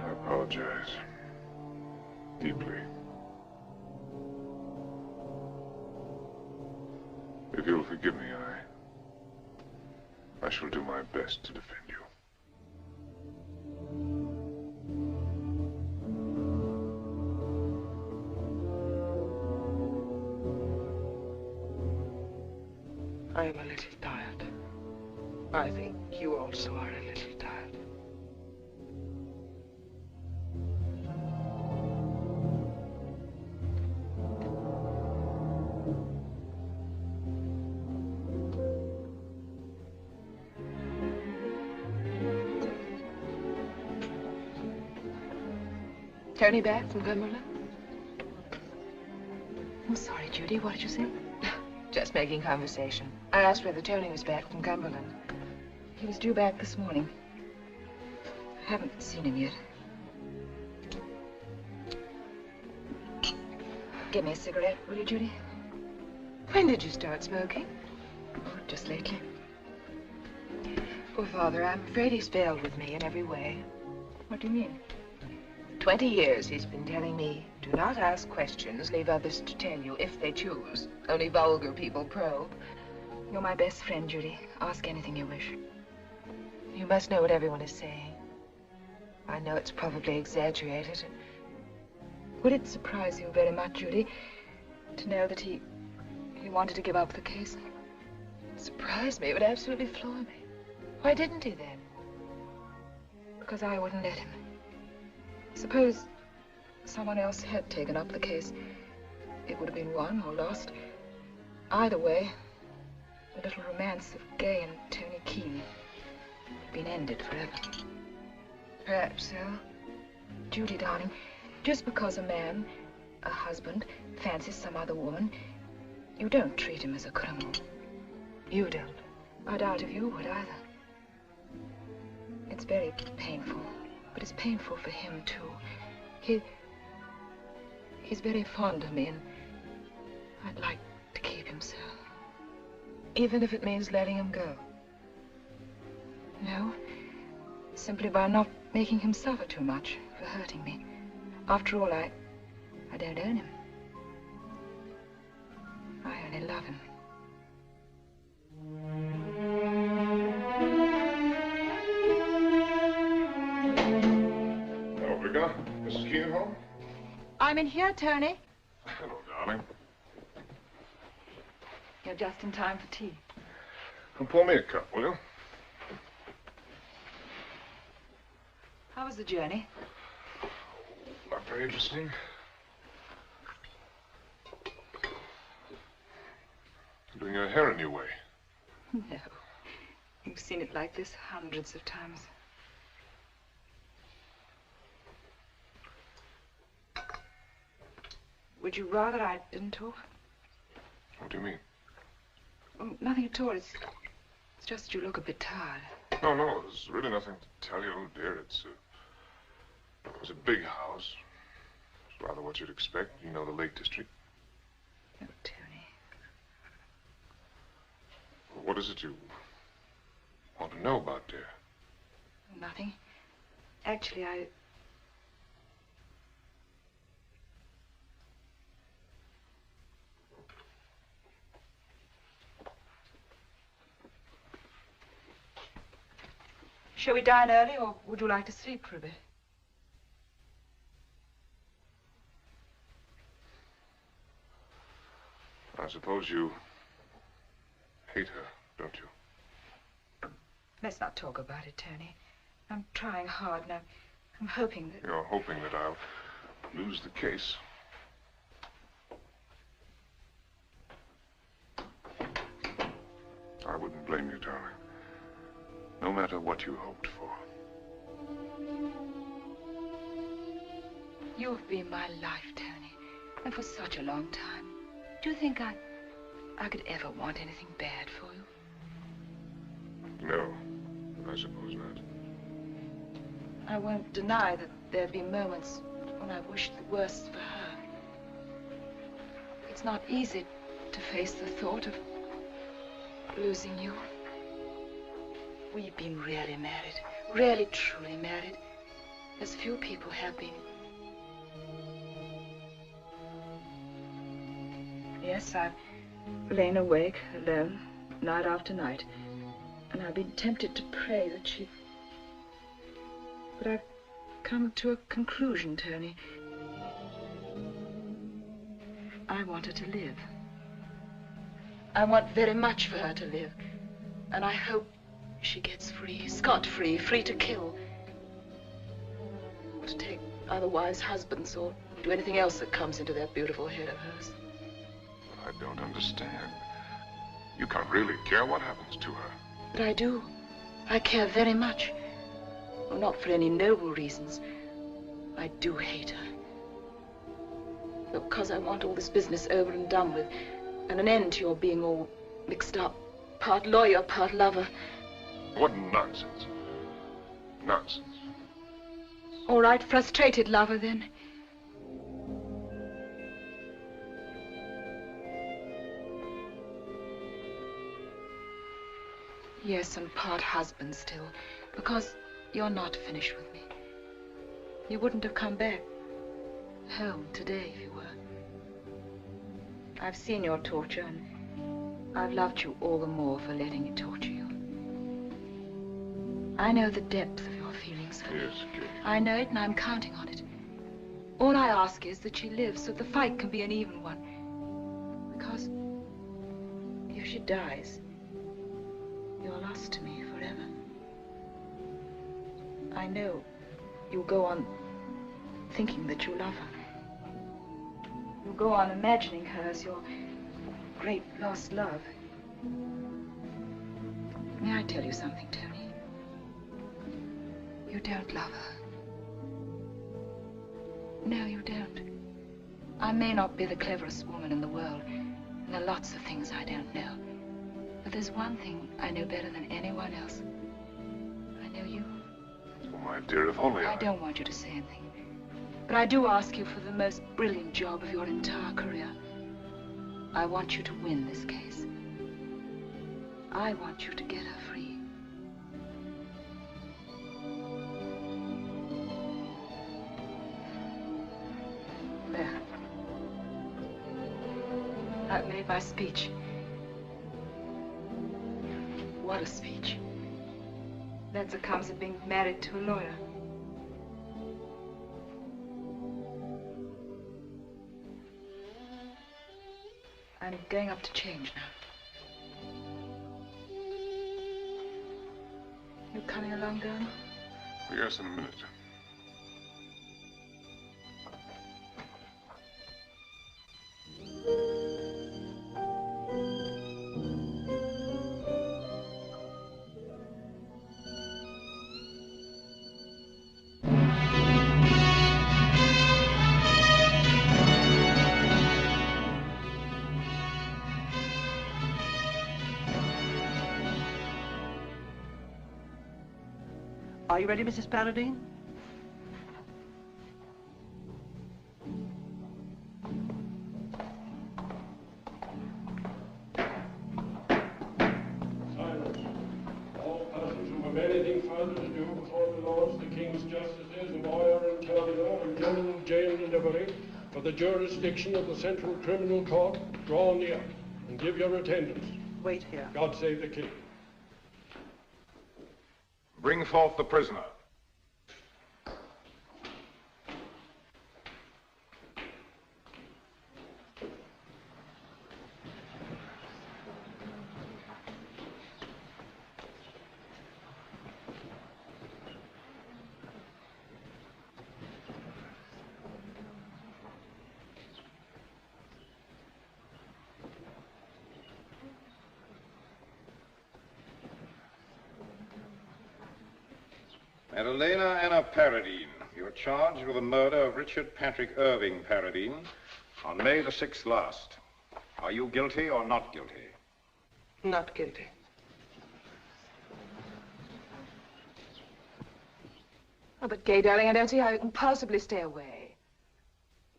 I apologize. Deeply. If you'll forgive me, I shall do my best to defend you. I am a little tired. I think you also are a little tired. Tony back from Cumberland? I'm sorry, Judy. What did you say? Just making conversation. I asked whether Tony was back from Cumberland. He was due back this morning. I haven't seen him yet. Give me a cigarette, will you, Judy? When did you start smoking? Oh, just lately. Poor father, I'm afraid he's failed with me in every way. What do you mean? 20 years he's been telling me, do not ask questions, leave others to tell you if they choose. Only vulgar people probe. You're my best friend, Judy. Ask anything you wish. You must know what everyone is saying. I know it's probably exaggerated. Would it surprise you very much, Judy, to know that he wanted to give up the case? Surprise me? It would absolutely floor me. Why didn't he then? Because I wouldn't let him. Suppose someone else had taken up the case. It would have been won or lost. Either way, the little romance of Gay and Tony Keane had been ended forever. Perhaps so. Judy, darling, just because a man, a husband, fancies some other woman, you don't treat him as a criminal. You don't. I doubt if you would either. It's very painful, but it's painful for him, too. He's very fond of me, and I'd like to keep him so. Even if it means letting him go? No, simply by not making him suffer too much for hurting me. After all, I don't own him. I only love him. Hello, Victor. Mrs. Keane home? I'm in here, Tony. Hello, darling. You're just in time for tea. And pour me a cup, will you? How was the journey? Not very interesting. Doing your hair a new way. No. You've seen it like this hundreds of times. Would you rather I didn't talk? What do you mean? Oh, nothing at all. It's just that you look a bit tired. No, there's really nothing to tell you, dear. It's a big house. It's rather what you'd expect. You know the Lake District. Oh, Tony. What is it you want to know about, dear? Nothing. Actually, Shall we dine early, or would you like to sleep for a bit? I suppose you hate her, don't you? Let's not talk about it, Tony. I'm trying hard, and I'm hoping that... You're hoping that I'll lose the case. I wouldn't blame you, darling. No matter what you hoped for. You've been my life, Tony, and for such a long time. Do you think I could ever want anything bad for you? No, I suppose not. I won't deny that there've been moments when I've wished the worst for her. It's not easy to face the thought of losing you. We've been really married, really truly married, as few people have been. Yes, I've lain awake alone night after night, and I've been tempted to pray that she... But I've come to a conclusion, Tony. I want her to live. I want very much for her to live, and I hope she gets free, scot-free, free to kill. Or to take other wives' husbands or do anything else that comes into that beautiful head of hers. I don't understand. You can't really care what happens to her. But I do. I care very much. Well, not for any noble reasons. I do hate her. Because I want all this business over and done with, and an end to your being all mixed up. Part lawyer, part lover. What nonsense. Nonsense. All right, frustrated lover, then. Yes, and part husband still, because you're not finished with me. You wouldn't have come back home today if you were. I've seen your torture, and I've loved you all the more for letting it torture you. I know the depth of your feelings for me. Yes, Kay. I know it, and I'm counting on it. All I ask is that she lives so the fight can be an even one. Because if she dies, you're lost to me forever. I know you'll go on thinking that you love her. You'll go on imagining her as your great lost love. May I tell you something, Tony? You don't love her. No, you don't. I may not be the cleverest woman in the world, and there are lots of things I don't know. But there's one thing I know better than anyone else. I know you. Oh, my dear, if only I don't want you to say anything. But I do ask you for the most brilliant job of your entire career. I want you to win this case. I want you to get her free. There. I've made my speech. What a speech. That's what comes of being married to a lawyer. I'm going up to change now. You coming along, Jourdan? Yes, in a minute. Are you ready, Mrs. Paradine? Silence. All persons who have anything further to do before the lords, the King's justices, Noir and Todd, and general jail and livery, for the jurisdiction of the Central Criminal Court, draw near and give your attendance. Wait here. God save the King. Bring forth the prisoner. Maddalena Anna Paradine, you're charged with the murder of Richard Patrick Irving Paradine on May the 6th last. Are you guilty or not guilty? Not guilty. Oh, but Gay, darling, I don't see how you can possibly stay away.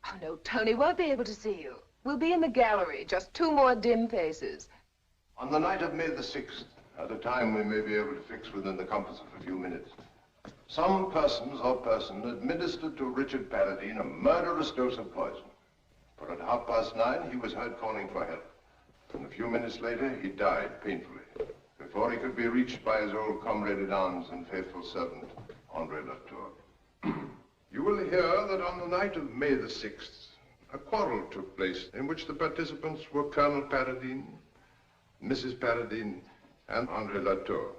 Oh, no, Tony won't be able to see you. We'll be in the gallery, just two more dim faces. On the night of May the 6th, at a time we may be able to fix within the compass of a few minutes, some persons or person administered to Richard Paradine a murderous dose of poison. For at 9:30, he was heard calling for help. And a few minutes later, he died painfully, before he could be reached by his old comrade-at-arms and faithful servant, Andre Latour. You will hear that on the night of May the 6th, a quarrel took place in which the participants were Colonel Paradine, Mrs. Paradine, and Andre Latour.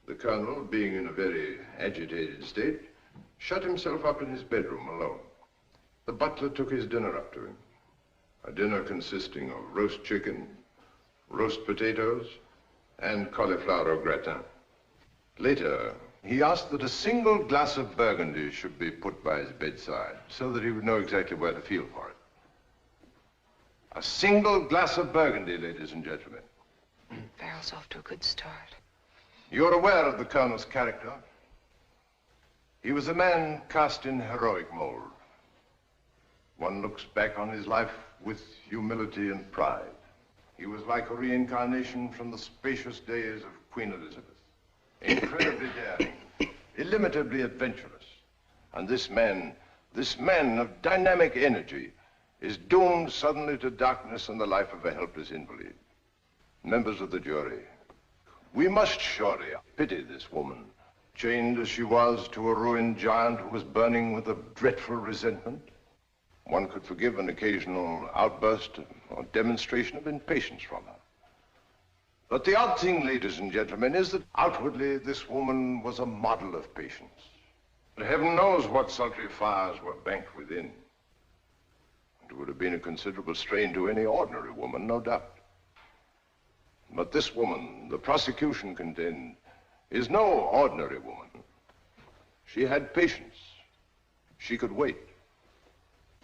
The colonel, being in a very agitated state, shut himself up in his bedroom alone. The butler took his dinner up to him. A dinner consisting of roast chicken, roast potatoes, and cauliflower au gratin. Later, he asked that a single glass of Burgundy should be put by his bedside so that he would know exactly where to feel for it. A single glass of Burgundy, ladies and gentlemen. Farrell's off to a good start. You're aware of the colonel's character. He was a man cast in heroic mold. One looks back on his life with humility and pride. He was like a reincarnation from the spacious days of Queen Elizabeth. Incredibly daring, illimitably adventurous. And this man of dynamic energy is doomed suddenly to darkness and the life of a helpless invalid. Members of the jury, we must surely pity this woman, chained as she was to a ruined giant who was burning with a dreadful resentment. One could forgive an occasional outburst or demonstration of impatience from her. But the odd thing, ladies and gentlemen, is that outwardly this woman was a model of patience. But heaven knows what sultry fires were banked within. It would have been a considerable strain to any ordinary woman, no doubt. But this woman, the prosecution contend, is no ordinary woman. She had patience. She could wait.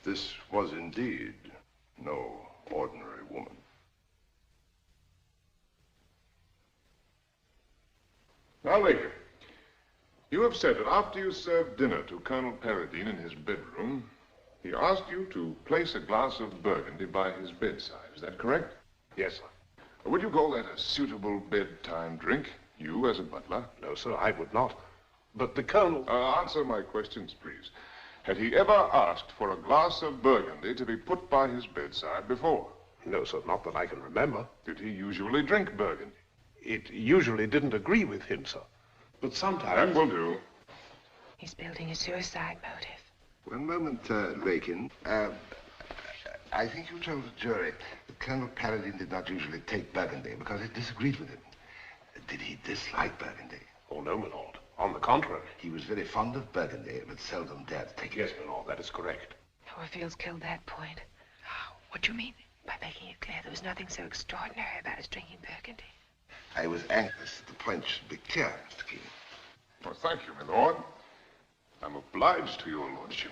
This was indeed no ordinary woman. Now, Laker, you have said that after you served dinner to Colonel Paradine in his bedroom, he asked you to place a glass of Burgundy by his bedside. Is that correct? Yes, sir. Would you call that a suitable bedtime drink, you as a butler? No, sir, I would not. But the colonel... Answer my questions, please. Had he ever asked for a glass of Burgundy to be put by his bedside before? No, sir, not that I can remember. Did he usually drink Burgundy? It usually didn't agree with him, sir. But sometimes... That will do. He's building a suicide motive. One moment, Lakin. I think you told the jury that Colonel Paradine did not usually take Burgundy because it disagreed with him. Did he dislike Burgundy? Oh, no, my lord. On the contrary. He was very fond of Burgundy, but seldom dared to take it. Yes, my lord, that is correct. Horfield's killed that point. What do you mean? By making it clear there was nothing so extraordinary about his drinking Burgundy. I was anxious that the point should be clear, Mr. Keane. Well, thank you, my lord. I'm obliged to your lordship.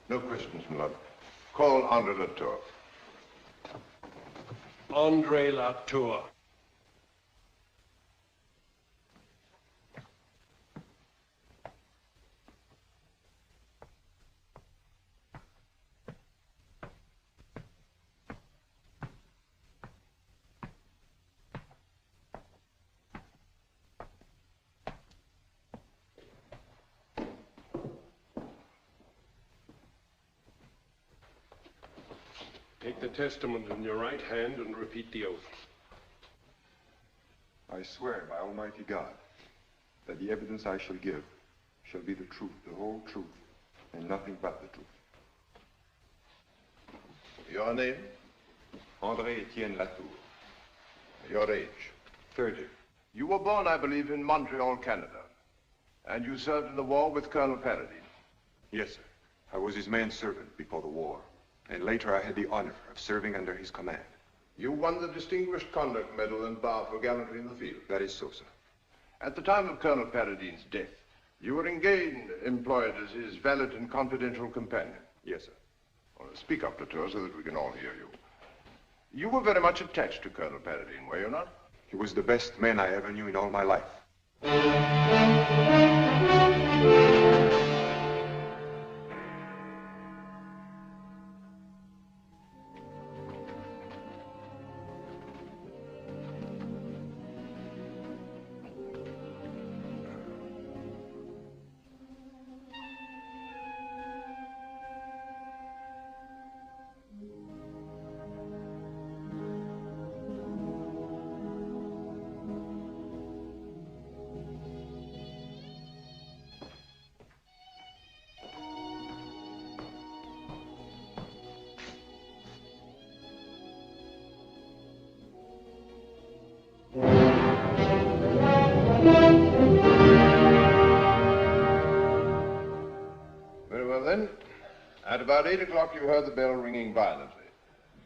No questions, my lord. Call Andre Latour. Andre Latour. Take the testament in your right hand and repeat the oath. I swear by Almighty God that the evidence I shall give shall be the truth, the whole truth, and nothing but the truth. Your name? Andre Etienne Latour. Your age? 30. You were born, I believe, in Montreal, Canada. And you served in the war with Colonel Paradine. Yes, sir. I was his manservant before the war. And later I had the honor of serving under his command. You won the Distinguished Conduct Medal and Bar for gallantry in the field. That is so, sir. At the time of Colonel Paradine's death, you were employed as his valet and confidential companion. Yes, sir. Well, speak up, Latour, so that we can all hear you. You were very much attached to Colonel Paradine, were you not? He was the best man I ever knew in all my life. Well, then, at about 8 o'clock, you heard the bell ringing violently.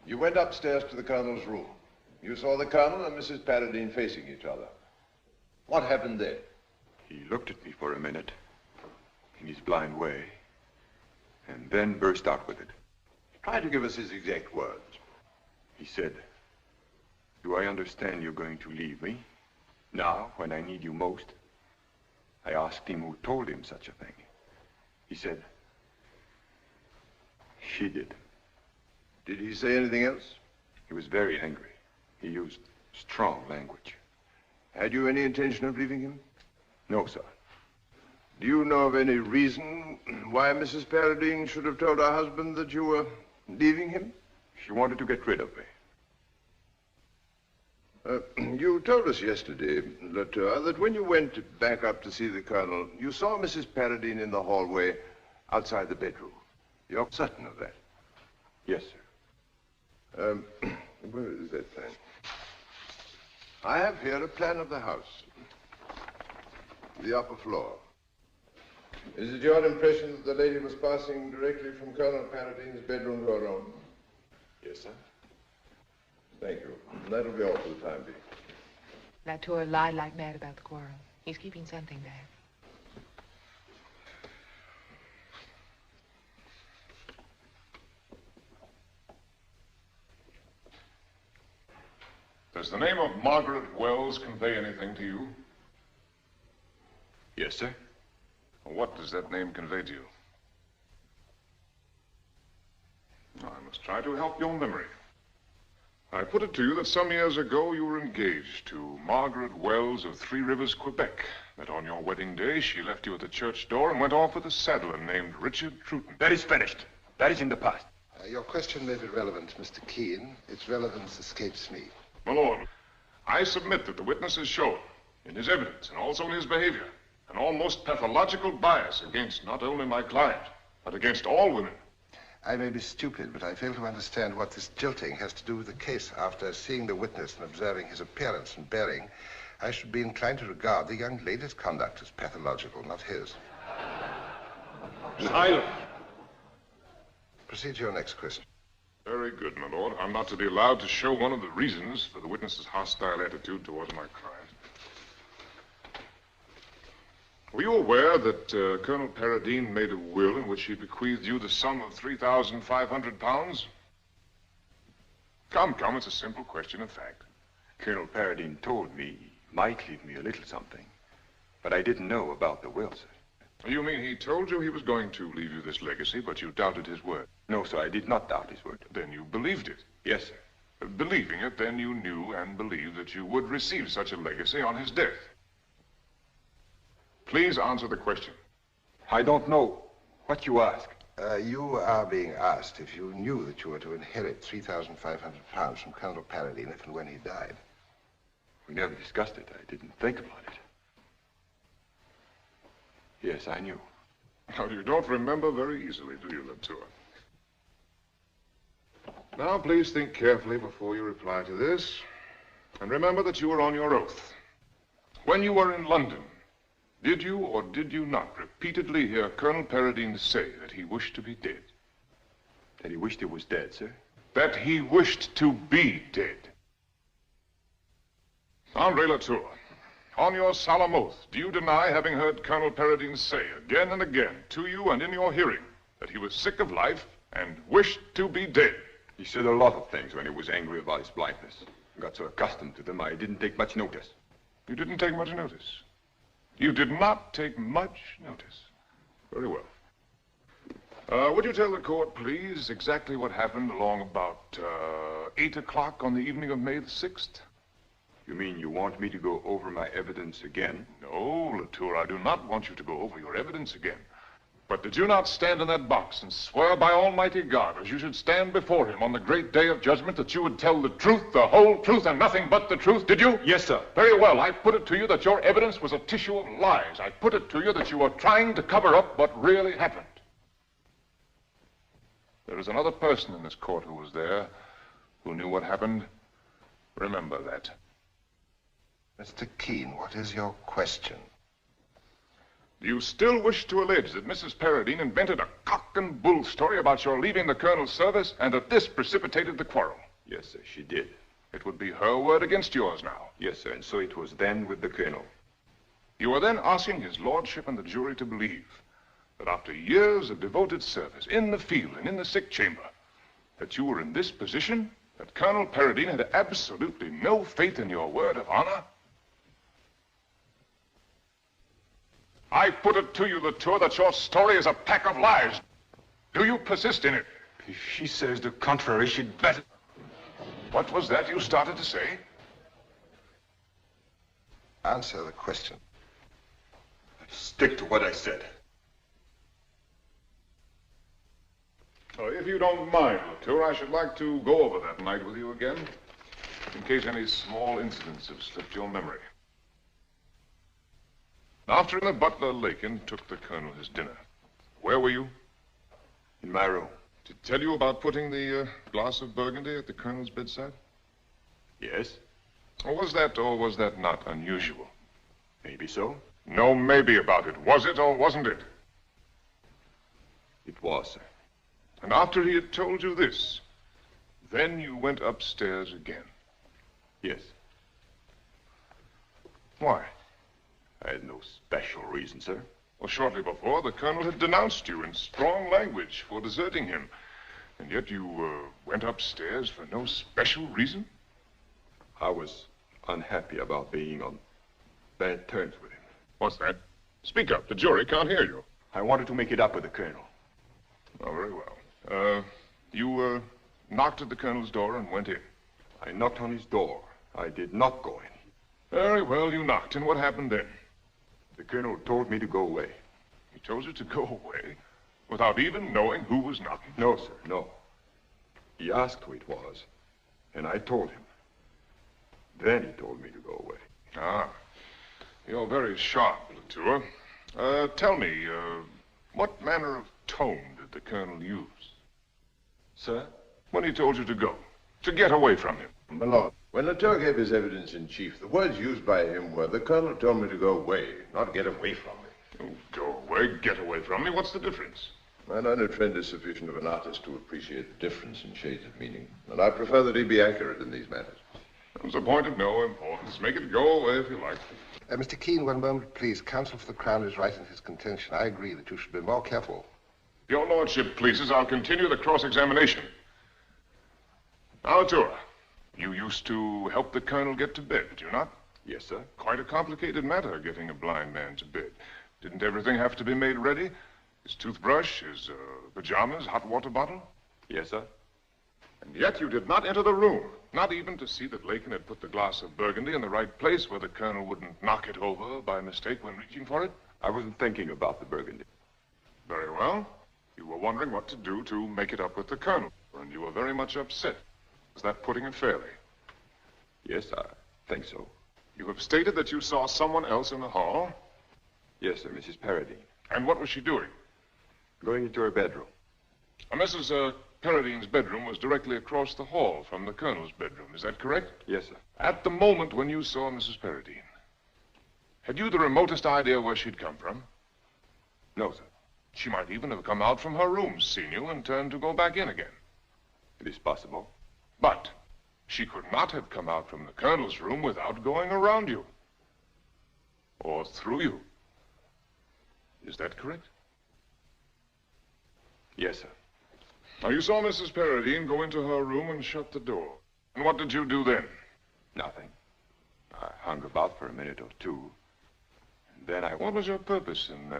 You went upstairs to the Colonel's room. You saw the Colonel and Mrs. Paradine facing each other. What happened then? He looked at me for a minute, in his blind way, and then burst out with it. Try to give us his exact words. He said, "Do I understand you're going to leave me? Now, when I need you most?" I asked him who told him such a thing. He said, "She did." Did he say anything else? He was very angry. He used strong language. Had you any intention of leaving him? No, sir. Do you know of any reason why Mrs. Paradine should have told her husband that you were leaving him? She wanted to get rid of me. You told us yesterday, Latour, that when you went back up to see the Colonel, you saw Mrs. Paradine in the hallway outside the bedroom. You're certain of that? Yes, sir. Where is that plan? I have here a plan of the house. The upper floor. Is it your impression that the lady was passing directly from Colonel Paradine's bedroom to her own? Yes, sir. Thank you. That'll be all for the time being. Latour lied like mad about the quarrel. He's keeping something back. Does the name of Margaret Wells convey anything to you? Yes, sir. What does that name convey to you? I must try to help your memory. I put it to you that some years ago you were engaged to Margaret Wells of Three Rivers, Quebec. That on your wedding day she left you at the church door and went off with a saddler named Richard Troughton. That is finished. That is in the past. Your question may be relevant, Mr. Keane. Its relevance escapes me. My lord, I submit that the witness has shown, in his evidence and also in his behavior, an almost pathological bias against not only my client, but against all women. I may be stupid, but I fail to understand what this jilting has to do with the case. After seeing the witness and observing his appearance and bearing, I should be inclined to regard the young lady's conduct as pathological, not his. Silence. Proceed to your next question. Very good, my lord. I'm not to be allowed to show one of the reasons for the witness's hostile attitude towards my client. Were you aware that Colonel Paradine made a will in which he bequeathed you the sum of £3,500? Come, it's a simple question of fact. Colonel Paradine told me he might leave me a little something, but I didn't know about the will, sir. You mean he told you he was going to leave you this legacy, but you doubted his word? No, sir, I did not doubt his word. Then you believed it? Yes, sir. Believing it, then you knew and believed that you would receive such a legacy on his death. Please answer the question. I don't know what you ask. You are being asked if you knew that you were to inherit £3,500 from Colonel Paradine if and when he died. We never discussed it. I didn't think about it. Yes, I knew. Now, you don't remember very easily, do you, Latour? Now, please think carefully before you reply to this. And remember that you were on your oath. When you were in London, did you or did you not repeatedly hear Colonel Paradine say that he wished to be dead? That he wished he was dead, sir? That he wished to be dead. Andre Latour, on your solemn oath, do you deny having heard Colonel Paradine say again and again to you and in your hearing that he was sick of life and wished to be dead? He said a lot of things when he was angry about his blindness. I got so accustomed to them, I didn't take much notice. You didn't take much notice? You did not take much notice. Very well. Would you tell the court, please, exactly what happened along about 8 o'clock on the evening of May the 6th? You mean you want me to go over my evidence again? No, Latour, I do not want you to go over your evidence again. But did you not stand in that box and swear by Almighty God, as you should stand before him on the great day of judgment, that you would tell the truth, the whole truth, and nothing but the truth? Did you? Yes, sir. Very well. I put it to you that your evidence was a tissue of lies. I put it to you that you were trying to cover up what really happened. There is another person in this court who was there, who knew what happened. Remember that. Mr. Keane, what is your question? Do you still wish to allege that Mrs. Paradine invented a cock and bull story about your leaving the Colonel's service and that this precipitated the quarrel? Yes, sir, she did. It would be her word against yours now. Yes, sir, and so it was then with the Colonel. You are then asking his lordship and the jury to believe that after years of devoted service in the field and in the sick chamber, that you were in this position, that Colonel Paradine had absolutely no faith in your word of honor? I put it to you, Latour, that your story is a pack of lies. Do you persist in it? If she says the contrary, she'd better... What was that you started to say? Answer the question. Stick to what I said. If you don't mind, Latour, I should like to go over that night with you again, in case any small incidents have slipped your memory. After the butler, Lakin, took the Colonel his dinner, where were you? In my room. Did he tell you about putting the glass of Burgundy at the Colonel's bedside? Yes. Or was that not unusual? Maybe so. No maybe about it. Was it or wasn't it? It was, sir. And after he had told you this, then you went upstairs again? Yes. Why? I had no special reason, sir. Well, shortly before, the Colonel had denounced you in strong language for deserting him. And yet you went upstairs for no special reason? I was unhappy about being on bad terms with him. What's that? Speak up. The jury can't hear you. I wanted to make it up with the Colonel. Oh, very well. You knocked at the Colonel's door and went in. I knocked on his door. I did not go in. Very well, you knocked. And what happened then? The Colonel told me to go away. He told you to go away without even knowing who was knocking? No, sir, no. He asked who it was, and I told him. Then he told me to go away. Ah, you're very sharp, Latour. Tell me, what manner of tone did the Colonel use? Sir? When he told you to go, to get away from him. My lord, when Latour gave his evidence in chief, the words used by him were, the Colonel told me to go away, not get away from me. Oh, go away, get away from me. What's the difference? My learned friend is sufficient of an artist to appreciate the difference in shades of meaning, and I prefer that he be accurate in these matters. It's a point of no importance. Make it go away if you like. Mr. Keane, one moment, please. Counsel for the Crown is right in his contention. I agree that you should be more careful. If your lordship pleases, I'll continue the cross-examination. Now, Latour, you used to help the Colonel get to bed, did you not? Yes, sir. Quite a complicated matter, getting a blind man to bed. Didn't everything have to be made ready? His toothbrush, his pajamas, hot water bottle? Yes, sir. And yet you did not enter the room, not even to see that Lakin had put the glass of Burgundy in the right place where the Colonel wouldn't knock it over by mistake when reaching for it? I wasn't thinking about the Burgundy. Very well. You were wondering what to do to make it up with the Colonel, and you were very much upset. Is that putting it fairly? Yes, I think so. You have stated that you saw someone else in the hall? Yes, sir, Mrs. Paradine. And what was she doing? Going into her bedroom. Mrs. Paradine's bedroom was directly across the hall from the Colonel's bedroom. Is that correct? Yes, sir. At the moment when you saw Mrs. Paradine, had you the remotest idea where she'd come from? No, sir. She might even have come out from her room, seen you, and turned to go back in again. It is possible. But she could not have come out from the Colonel's room without going around you. Or through you. Is that correct? Yes, sir. Now, you saw Mrs. Paradine go into her room and shut the door. And what did you do then? Nothing. I hung about for a minute or two. And then I... What was your purpose in,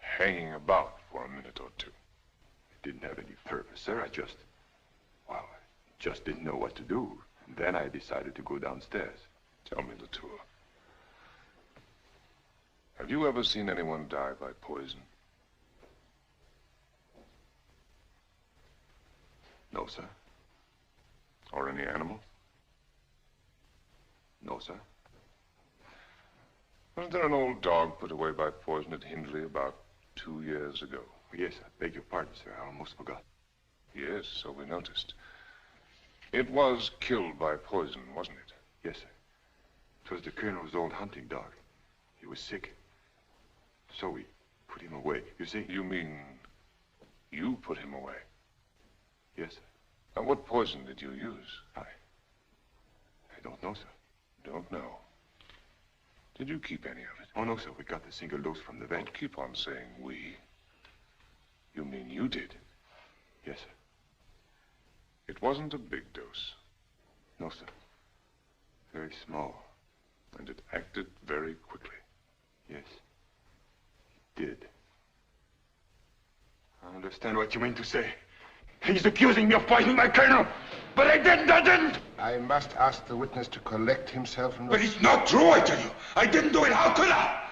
hanging about for a minute or two? I didn't have any purpose, sir. I just didn't know what to do. And then I decided to go downstairs. Tell me, Latour. Have you ever seen anyone die by poison? No, sir. Or any animal? No, sir. Wasn't there an old dog put away by poison at Hindley about 2 years ago? Yes, I beg your pardon, sir. I almost forgot. Yes, so we noticed. It was killed by poison, wasn't it? Yes, sir. It was the Colonel's old hunting dog. He was sick. So we put him away, you see? You mean you put him away? Yes, sir. And what poison did you use? I don't know, sir. Don't know. Did you keep any of it? Oh, no, sir. We got the single dose from the vet. Don't keep on saying we. You mean you did? Yes, sir. It wasn't a big dose. No, sir. Very small. And it acted very quickly. Yes. It did. I understand what you mean to say. He's accusing me of poisoning my colonel. But I didn't! I must ask the witness to collect himself and... But it's not true, I tell you. I didn't do it. How could I?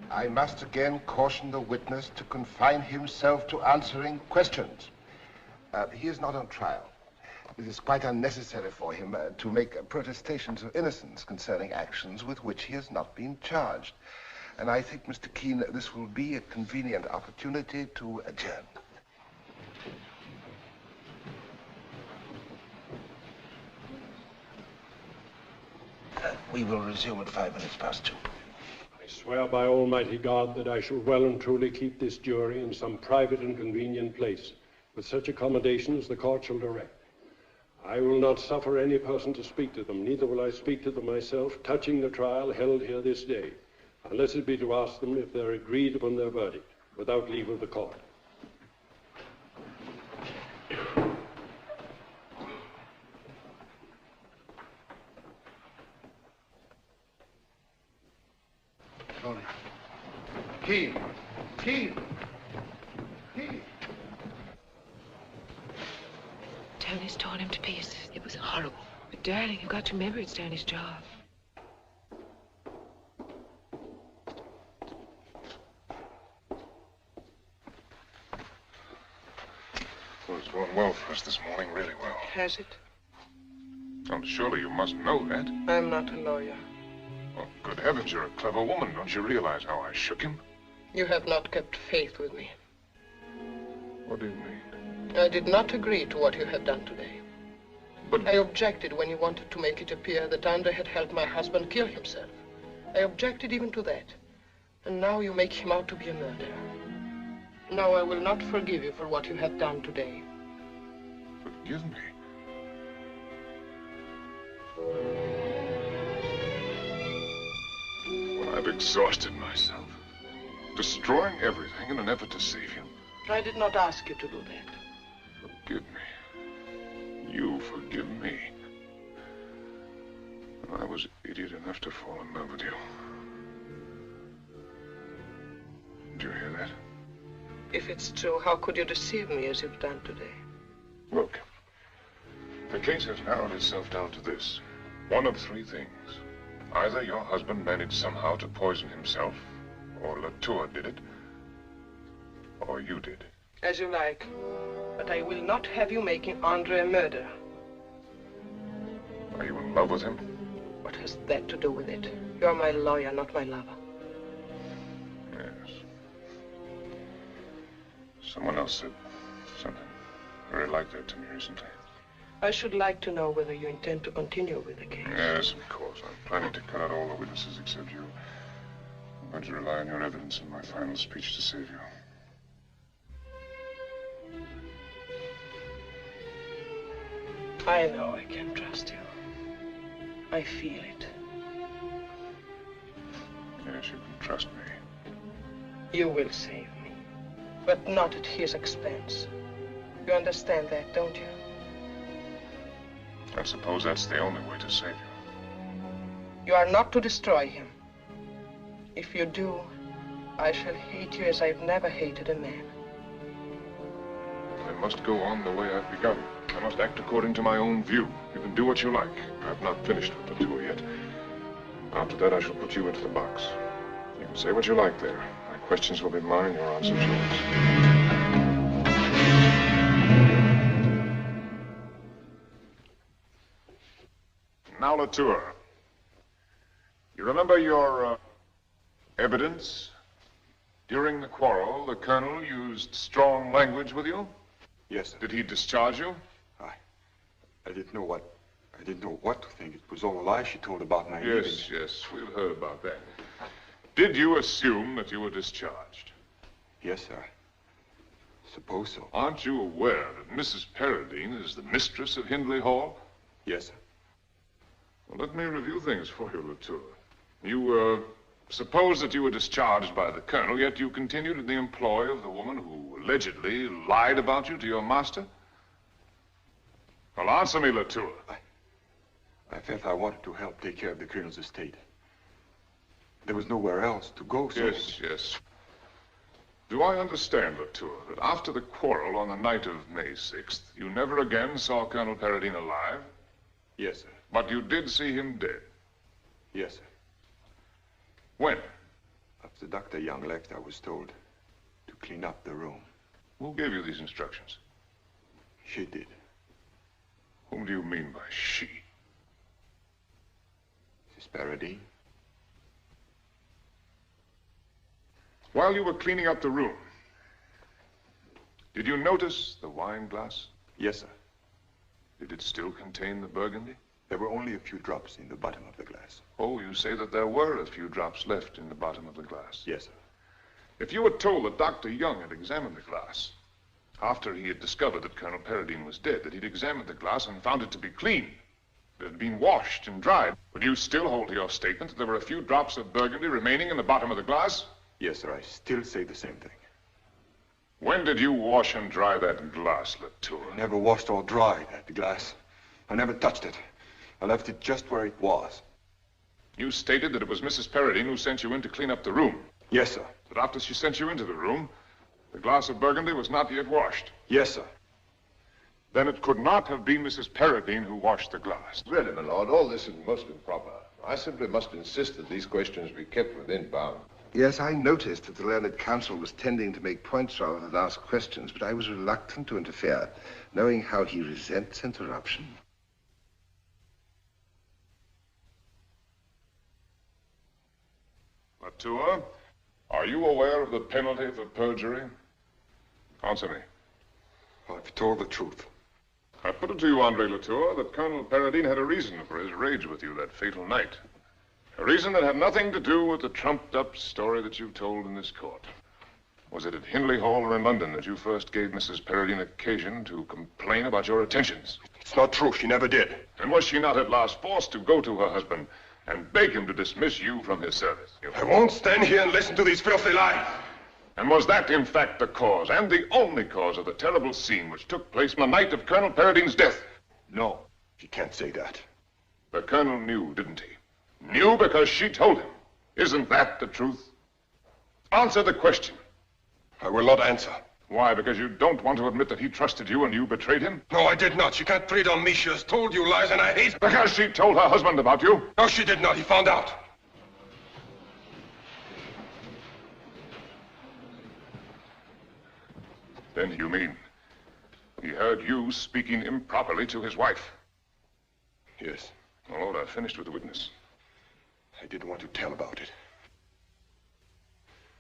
I must again caution the witness to confine himself to answering questions. He is not on trial. It is quite unnecessary for him to make protestations of innocence concerning actions with which he has not been charged. And I think, Mr. Keane, this will be a convenient opportunity to adjourn. We will resume at 2:05. I swear by Almighty God that I shall well and truly keep this jury in some private and convenient place, with such accommodation as the court shall direct. I will not suffer any person to speak to them, neither will I speak to them myself, touching the trial held here this day, unless it be to ask them if they're agreed upon their verdict, without leave of the court. Tony. Keane! Keane! Keane! Tony's torn him to pieces. It was horrible. But darling, you've got to remember it's Tony's job. Well, it's going well for us this morning, really well. Has it? Oh, surely you must know that. I'm not a lawyer. Oh, good heavens, you're a clever woman. Don't you realize how I shook him? You have not kept faith with me. What do you mean? I did not agree to what you have done today. But I objected when you wanted to make it appear that Andre had helped my husband kill himself. I objected even to that. And now you make him out to be a murderer. No, I will not forgive you for what you have done today. Forgive me? When I've exhausted myself, destroying everything in an effort to save you. I did not ask you to do that. Forgive me. You forgive me. I was idiot enough to fall in love with you. Did you hear that? If it's true, how could you deceive me as you've done today? Look, the case has narrowed itself down to this. One of three things. Either your husband managed somehow to poison himself, or Latour did it, or you did. As you like. But I will not have you making Andre a murderer. Are you in love with him? What has that to do with it? You're my lawyer, not my lover. Yes. Someone else said something very like that to me recently. I should like to know whether you intend to continue with the case. Yes, of course. I'm planning to cut out all the witnesses except you. I'm going to rely on your evidence in my final speech to save you. I know I can trust you. I feel it. Yes, you can trust me. You will save me, but not at his expense. You understand that, don't you? I suppose that's the only way to save you. You are not to destroy him. If you do, I shall hate you as I've never hated a man. I must go on the way I've begun. I must act according to my own view. You can do what you like. I've not finished with the tour yet. After that, I shall put you into the box. You can say what you like there. My questions will be mine, your answers yours. Now, Latour, you remember your evidence? During the quarrel, the colonel used strong language with you? Yes, sir. Did he discharge you? I didn't know what to think. It was all a lie she told about my leaving. Yes, we've heard about that. Did you assume that you were discharged? Yes, sir. Suppose so. Aren't you aware that Mrs. Paradine is the mistress of Hindley Hall? Yes, sir. Well, let me review things for you, Latour. You, suppose that you were discharged by the colonel, yet you continued in the employ of the woman who allegedly lied about you to your master? Well, answer me, Latour. I felt I wanted to help take care of the colonel's estate. There was nowhere else to go, so... Yes. Do I understand, Latour, that after the quarrel on the night of May 6th, you never again saw Colonel Paradine alive? Yes, sir. But you did see him dead? Yes, sir. When? After Dr. Young left, I was told to clean up the room. Who gave you these instructions? She did. Whom do you mean by she? Mrs. Paradine. While you were cleaning up the room, did you notice the wine glass? Yes, sir. Did it still contain the burgundy? There were only a few drops in the bottom of the glass. Oh, you say that there were a few drops left in the bottom of the glass? Yes, sir. If you were told that Dr. Young had examined the glass, after he had discovered that Colonel Paradine was dead, that he'd examined the glass and found it to be clean, that it had been washed and dried, would you still hold to your statement that there were a few drops of burgundy remaining in the bottom of the glass? Yes, sir. I still say the same thing. When did you wash and dry that glass, Latour? I never washed or dried that glass. I never touched it. I left it just where it was. You stated that it was Mrs. Paradine who sent you in to clean up the room. Yes, sir. That after she sent you into the room, the glass of burgundy was not yet washed. Yes, sir. Then it could not have been Mrs. Paradine who washed the glass. Really, my lord, all this is most improper. I simply must insist that these questions be kept within bounds. Yes, I noticed that the learned counsel was tending to make points rather than ask questions, but I was reluctant to interfere, knowing how he resents interruption. Latour, are you aware of the penalty for perjury? Answer me. I've told the truth. I put it to you, Andre Latour, that Colonel Paradine had a reason for his rage with you that fatal night. A reason that had nothing to do with the trumped-up story that you told in this court. Was it at Hindley Hall or in London that you first gave Mrs. Paradine occasion to complain about your attentions? It's not true. She never did. And was she not at last forced to go to her husband and beg him to dismiss you from his service? I won't stand here and listen to these filthy lies. And was that, in fact, the cause, and the only cause, of the terrible scene which took place on the night of Colonel Paradine's death? No, she can't say that. The colonel knew, didn't he? Knew because she told him. Isn't that the truth? Answer the question. I will not answer. Why? Because you don't want to admit that he trusted you and you betrayed him? No, I did not. She can't put it on me. She has told you lies and I hate... Because she told her husband about you? No, she did not. He found out. Then you mean he heard you speaking improperly to his wife? Yes. My lord, I've finished with the witness. I didn't want to tell about it.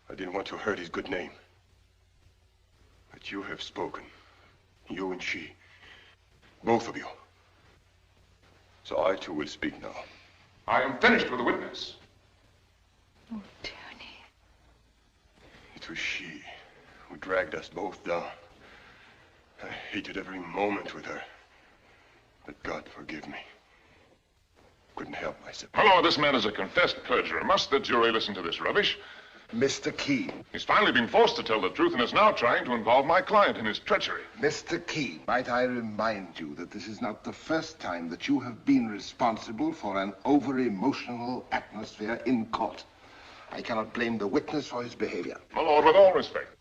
I didn't want to hurt his good name. But you have spoken. You and she. Both of you. So I too will speak now. I am finished with the witness. Oh, Tony. It was she who dragged us both down. I hated every moment with her. But God forgive me. Couldn't help myself. Hello, this man is a confessed perjurer. Must the jury listen to this rubbish? Mr. Keane. He's finally been forced to tell the truth and is now trying to involve my client in his treachery. Mr. Keane, might I remind you that this is not the first time that you have been responsible for an over-emotional atmosphere in court. I cannot blame the witness for his behavior. My lord, with all respect,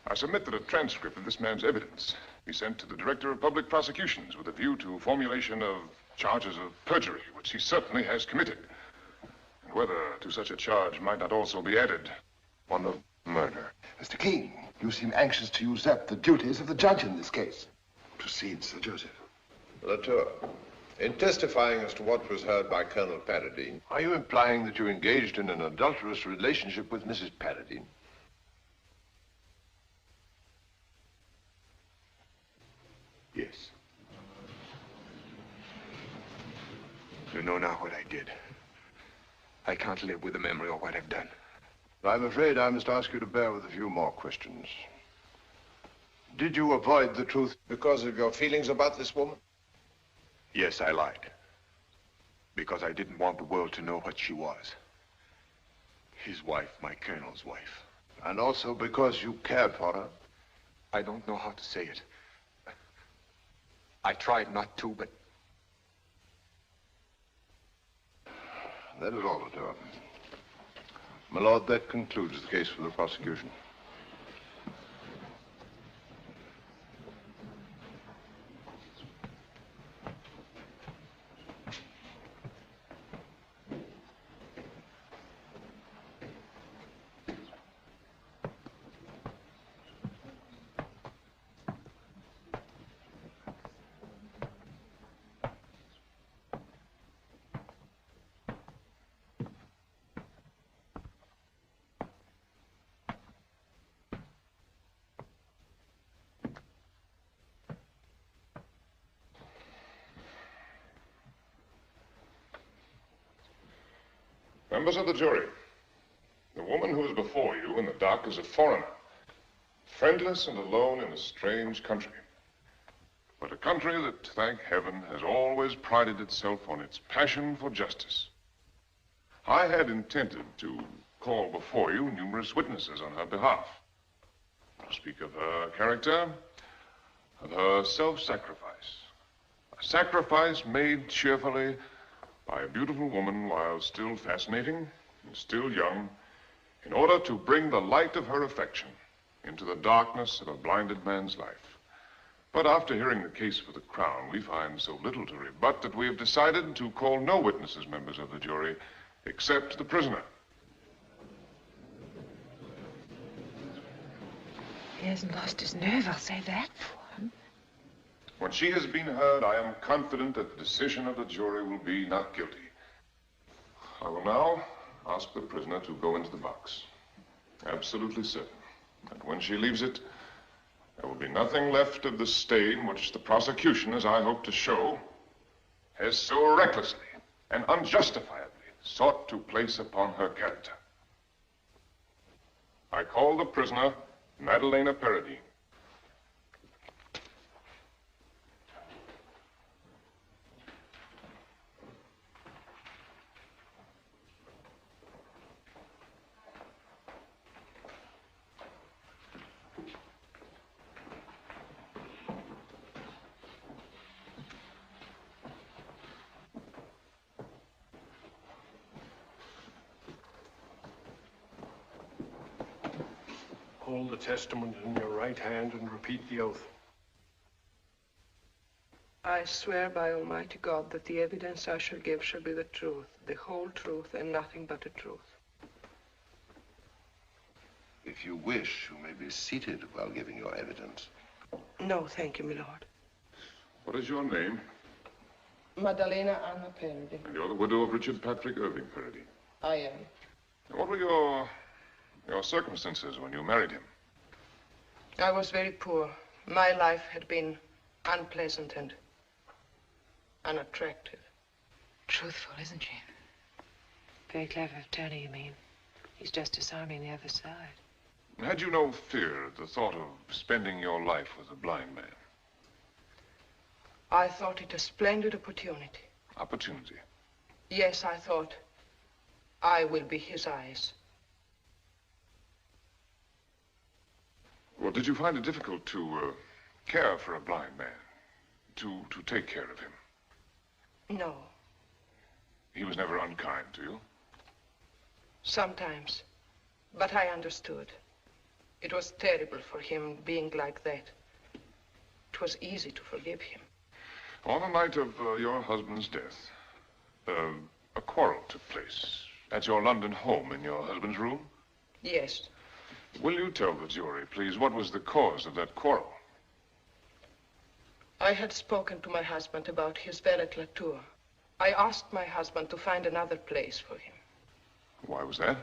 I submit that a transcript of this man's evidence be sent to the Director of Public Prosecutions with a view to formulation of charges of perjury, which he certainly has committed. And whether to such a charge might not also be added one of murder. Mr. Keane, you seem anxious to usurp the duties of the judge in this case. Proceed, Sir Joseph. Latour, in testifying as to what was heard by Colonel Paradine, are you implying that you engaged in an adulterous relationship with Mrs. Paradine? Yes. You know now what I did. I can't live with the memory of what I've done. I'm afraid I must ask you to bear with a few more questions. Did you avoid the truth because of your feelings about this woman? Yes, I lied. Because I didn't want the world to know what she was. His wife, my colonel's wife. And also because you cared for her? I don't know how to say it. I tried not to, but... That is all, Latour. My lord, that concludes the case for the prosecution. Members of the jury, the woman who is before you in the dock is a foreigner, friendless and alone in a strange country. But a country that, thank heaven, has always prided itself on its passion for justice. I had intended to call before you numerous witnesses on her behalf, to speak of her character, of her self-sacrifice. A sacrifice made cheerfully by a beautiful woman while still fascinating and still young, in order to bring the light of her affection into the darkness of a blinded man's life. But after hearing the case for the Crown, we find so little to rebut that we have decided to call no witnesses members of the jury except the prisoner. He hasn't lost his nerve, I'll say that for him. When she has been heard, I am confident that the decision of the jury will be not guilty. I will now ask the prisoner to go into the box. Absolutely certain that when she leaves it, there will be nothing left of the stain which the prosecution, as I hope to show, has so recklessly and unjustifiably sought to place upon her character. I call the prisoner Maddalena Paradine. Hold the testament in your right hand and repeat the oath. I swear by Almighty God that the evidence I shall give shall be the truth, the whole truth, and nothing but the truth. If you wish, you may be seated while giving your evidence. No, thank you, my lord. What is your name? Maddalena Anna Paradine. And you're the widow of Richard Patrick Irving Paradine. I am. And what were your circumstances when you married him? I was very poor. My life had been unpleasant and unattractive. Truthful, isn't she? Very clever of Tony, you mean. He's just disarming the other side. Had you no fear at the thought of spending your life with a blind man? I thought it a splendid opportunity. Opportunity? Yes, I thought I will be his eyes. Well, did you find it difficult to care for a blind man? To take care of him? No. He was never unkind to you? Sometimes. But I understood. It was terrible for him being like that. It was easy to forgive him. On the night of your husband's death, a quarrel took place at your London home in your husband's room? Yes. Will you tell the jury, please, what was the cause of that quarrel? I had spoken to my husband about his valet Latour. I asked my husband to find another place for him. Why was that?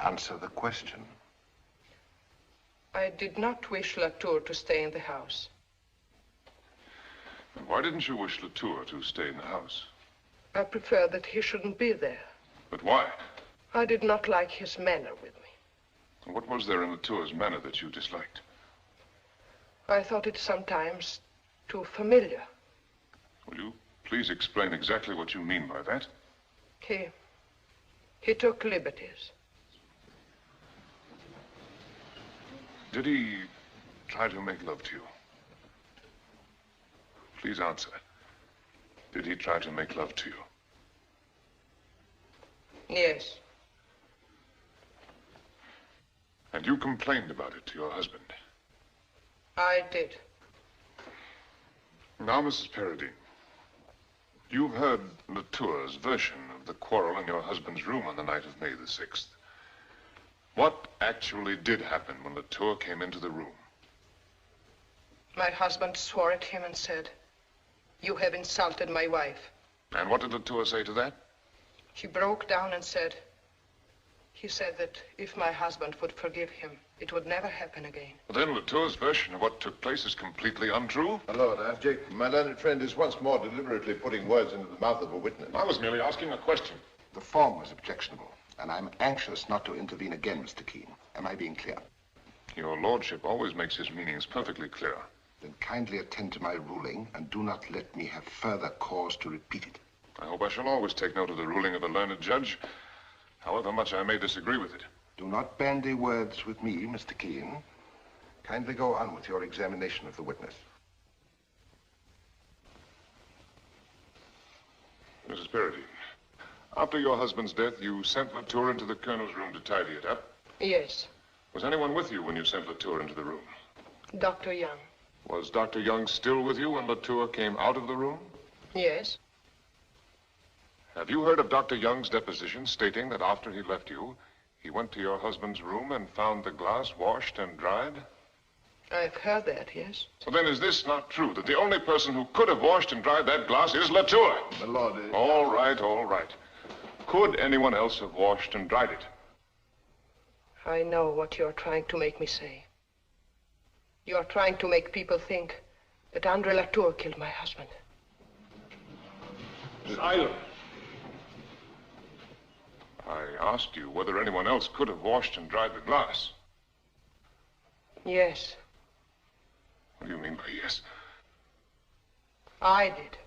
Answer the question. I did not wish Latour to stay in the house. And why didn't you wish Latour to stay in the house? I prefer that he shouldn't be there. But why? I did not like his manner with me. And what was there in Latour's manner that you disliked? I thought it sometimes too familiar. Will you please explain exactly what you mean by that? He took liberties. Did he try to make love to you? Please answer. Did he try to make love to you? Yes. And you complained about it to your husband? I did. Now, Mrs. Paradine, you've heard Latour's version of the quarrel in your husband's room on the night of May the 6th. What actually did happen when Latour came into the room? My husband swore at him and said, "You have insulted my wife." And what did Latour say to that? He broke down and said, he said that if my husband would forgive him, it would never happen again. Well, then Latour's version of what took place is completely untrue. My lord, I object. My learned friend is once more deliberately putting words into the mouth of a witness. I was merely asking a question. The form was objectionable, and I'm anxious not to intervene again, Mr. Keane. Am I being clear? Your lordship always makes his meanings perfectly clear. Then kindly attend to my ruling, and do not let me have further cause to repeat it. I hope I shall always take note of the ruling of a learned judge, however much I may disagree with it. Do not bandy words with me, Mr. Keane. Kindly go on with your examination of the witness. Mrs. Paradine, after your husband's death, you sent Latour into the colonel's room to tidy it up? Yes. Was anyone with you when you sent Latour into the room? Dr. Young. Was Dr. Young still with you when Latour came out of the room? Yes. Have you heard of Dr. Young's deposition stating that after he left you, he went to your husband's room and found the glass washed and dried? I've heard that, yes. So then is this not true, that the only person who could have washed and dried that glass is Latour? My lord... All right, all right. Could anyone else have washed and dried it? I know what you're trying to make me say. You're trying to make people think that Andre Latour killed my husband. Silence. I asked you whether anyone else could have washed and dried the glass. Yes. What do you mean by yes? I did.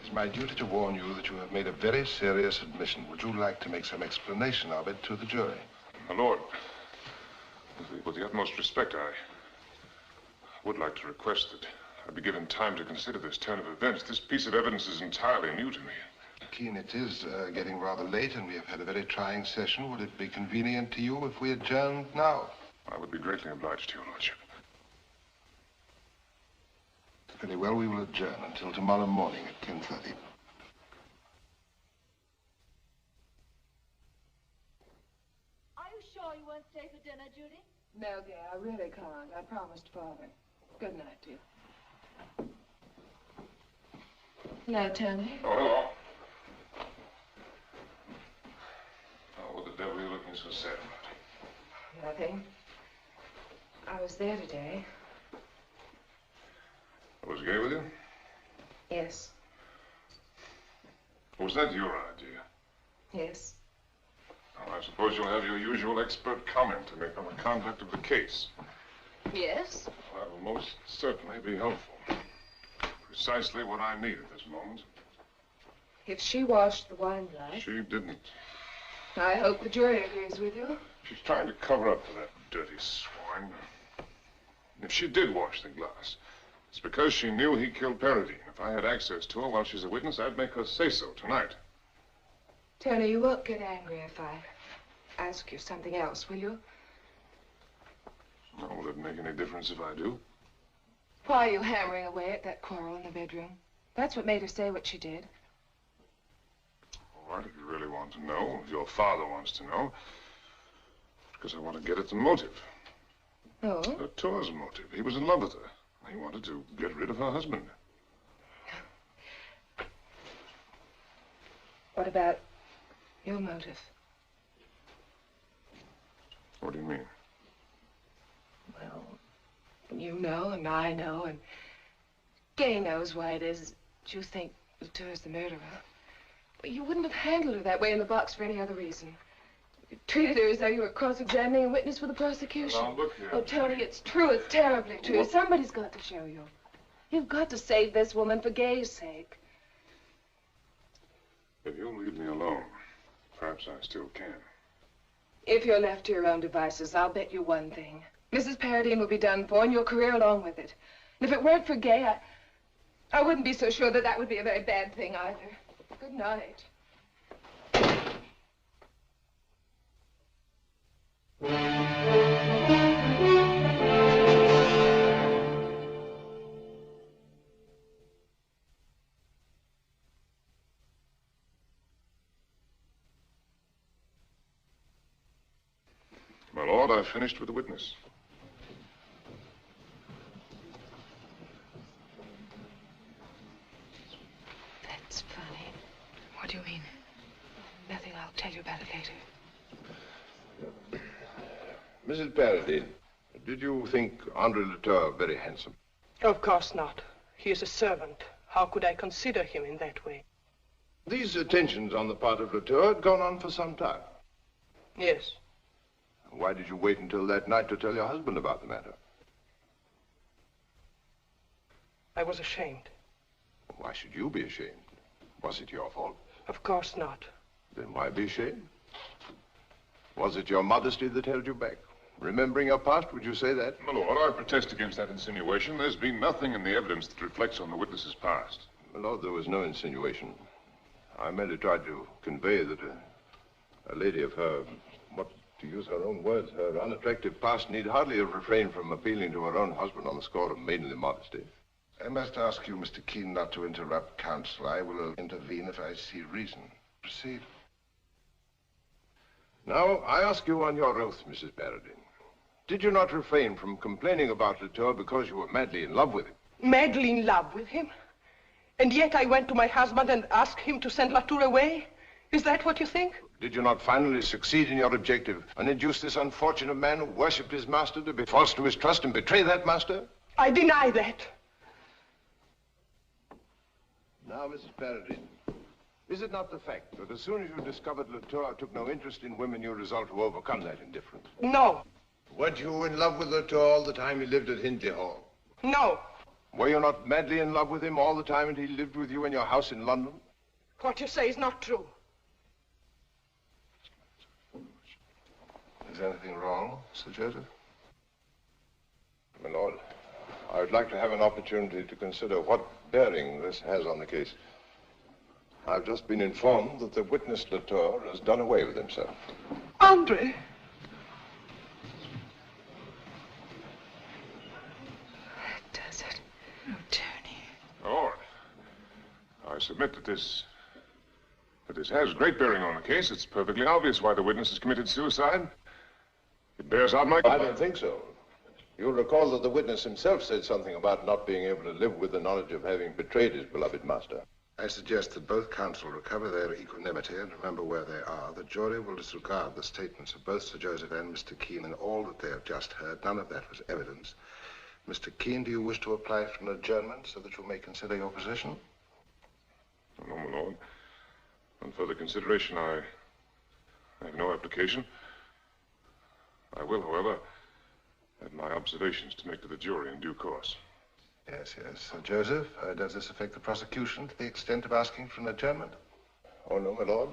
It's my duty to warn you that you have made a very serious admission. Would you like to make some explanation of it to the jury? My lord, with the utmost respect, I would like to request that I be given time to consider this turn of events. This piece of evidence is entirely new to me. Keane, it is getting rather late, and we have had a very trying session. Would it be convenient to you if we adjourned now? I would be greatly obliged to your lordship. Very well, we will adjourn until tomorrow morning at 10:30. Are you sure you won't stay for dinner, Judy? No, dear, I really can't. I promised Father. Good night, dear. Hello, Tony. Oh, hello. Oh, what the devil are you looking so sad about? Nothing. I was there today. Was Gay with you? Yes. Was that your idea? Yes. Well, I suppose you'll have your usual expert comment to make on the conduct of the case. Yes? That will most certainly be helpful. Precisely what I need at this moment. If she washed the wine glass... She didn't. I hope the jury agrees with you. She's trying to cover up for that dirty swine. If she did wash the glass, it's because she knew he killed Paradine. If I had access to her while she's a witness, I'd make her say so tonight. Tony, you won't get angry if I ask you something else, will you? Oh, will it make any difference if I do? Why are you hammering away at that quarrel in the bedroom? That's what made her say what she did. All right, if you really want to know, if your father wants to know, because I want to get at the motive. Oh? Latour's motive. He was in love with her. He wanted to get rid of her husband. What about your motive? What do you mean? Well, you know, and I know, and Gay knows why it is that you think Latour is the murderer. But you wouldn't have handled her that way in the box for any other reason. You treated her as though you were cross-examining a witness for the prosecution. Now, look here. Oh, Tony, it's true. It's terribly true. What? Somebody's got to show you. You've got to save this woman for Gay's sake. If you'll leave me alone, perhaps I still can. If you're left to your own devices, I'll bet you one thing. Mrs. Paradine will be done for, and your career along with it. And if it weren't for Gay, I wouldn't be so sure that that would be a very bad thing either. Good night. My lord, I've finished with the witness. That's funny. What do you mean? Nothing. I'll tell you about it later. Mrs. Paradine, did you think Andre Latour very handsome? Of course not. He is a servant. How could I consider him in that way? These attentions on the part of Latour had gone on for some time. Yes. Why did you wait until that night to tell your husband about the matter? I was ashamed. Why should you be ashamed? Was it your fault? Of course not. Then why be ashamed? Was it your modesty that held you back? Remembering your past, would you say that? My lord, I protest against that insinuation. There's been nothing in the evidence that reflects on the witness's past. My lord, there was no insinuation. I merely tried to convey that a lady of her, to use her own words, her unattractive past need hardly have refrained from appealing to her own husband on the score of maidenly modesty. I must ask you, Mr. Keane, not to interrupt counsel. I will intervene if I see reason. Proceed. Now, I ask you on your oath, Mrs. Paradine. Did you not refrain from complaining about Latour because you were madly in love with him? Madly in love with him? And yet I went to my husband and asked him to send Latour away? Is that what you think? Did you not finally succeed in your objective and induce this unfortunate man who worshipped his master to be false to his trust and betray that master? I deny that. Now, Mrs. Paradine, is it not the fact that as soon as you discovered Latour took no interest in women, you resolved to overcome that indifference? No. Weren't you in love with Latour all the time he lived at Hindley Hall? No. Were you not madly in love with him all the time he lived with you in your house in London? What you say is not true. Is anything wrong, Sir Joseph? My lord, I would like to have an opportunity to consider what bearing this has on the case. I've just been informed that the witness Latour has done away with himself. Andre! That does it. Oh, Tony. Lord, I submit that this has great bearing on the case. It's perfectly obvious why the witness has committed suicide. It bears out my... I don't think so. You'll recall that the witness himself said something about not being able to live with the knowledge of having betrayed his beloved master. I suggest that both counsel recover their equanimity and remember where they are. The jury will disregard the statements of both Sir Joseph and Mr. Keane and all that they have just heard. None of that was evidence. Mr. Keane, do you wish to apply for an adjournment so that you may consider your position? No, my lord. On further consideration, I have no application. I will, however, have my observations to make to the jury in due course. Yes, yes. Sir Joseph, does this affect the prosecution to the extent of asking for an adjournment? Oh, no, my lord.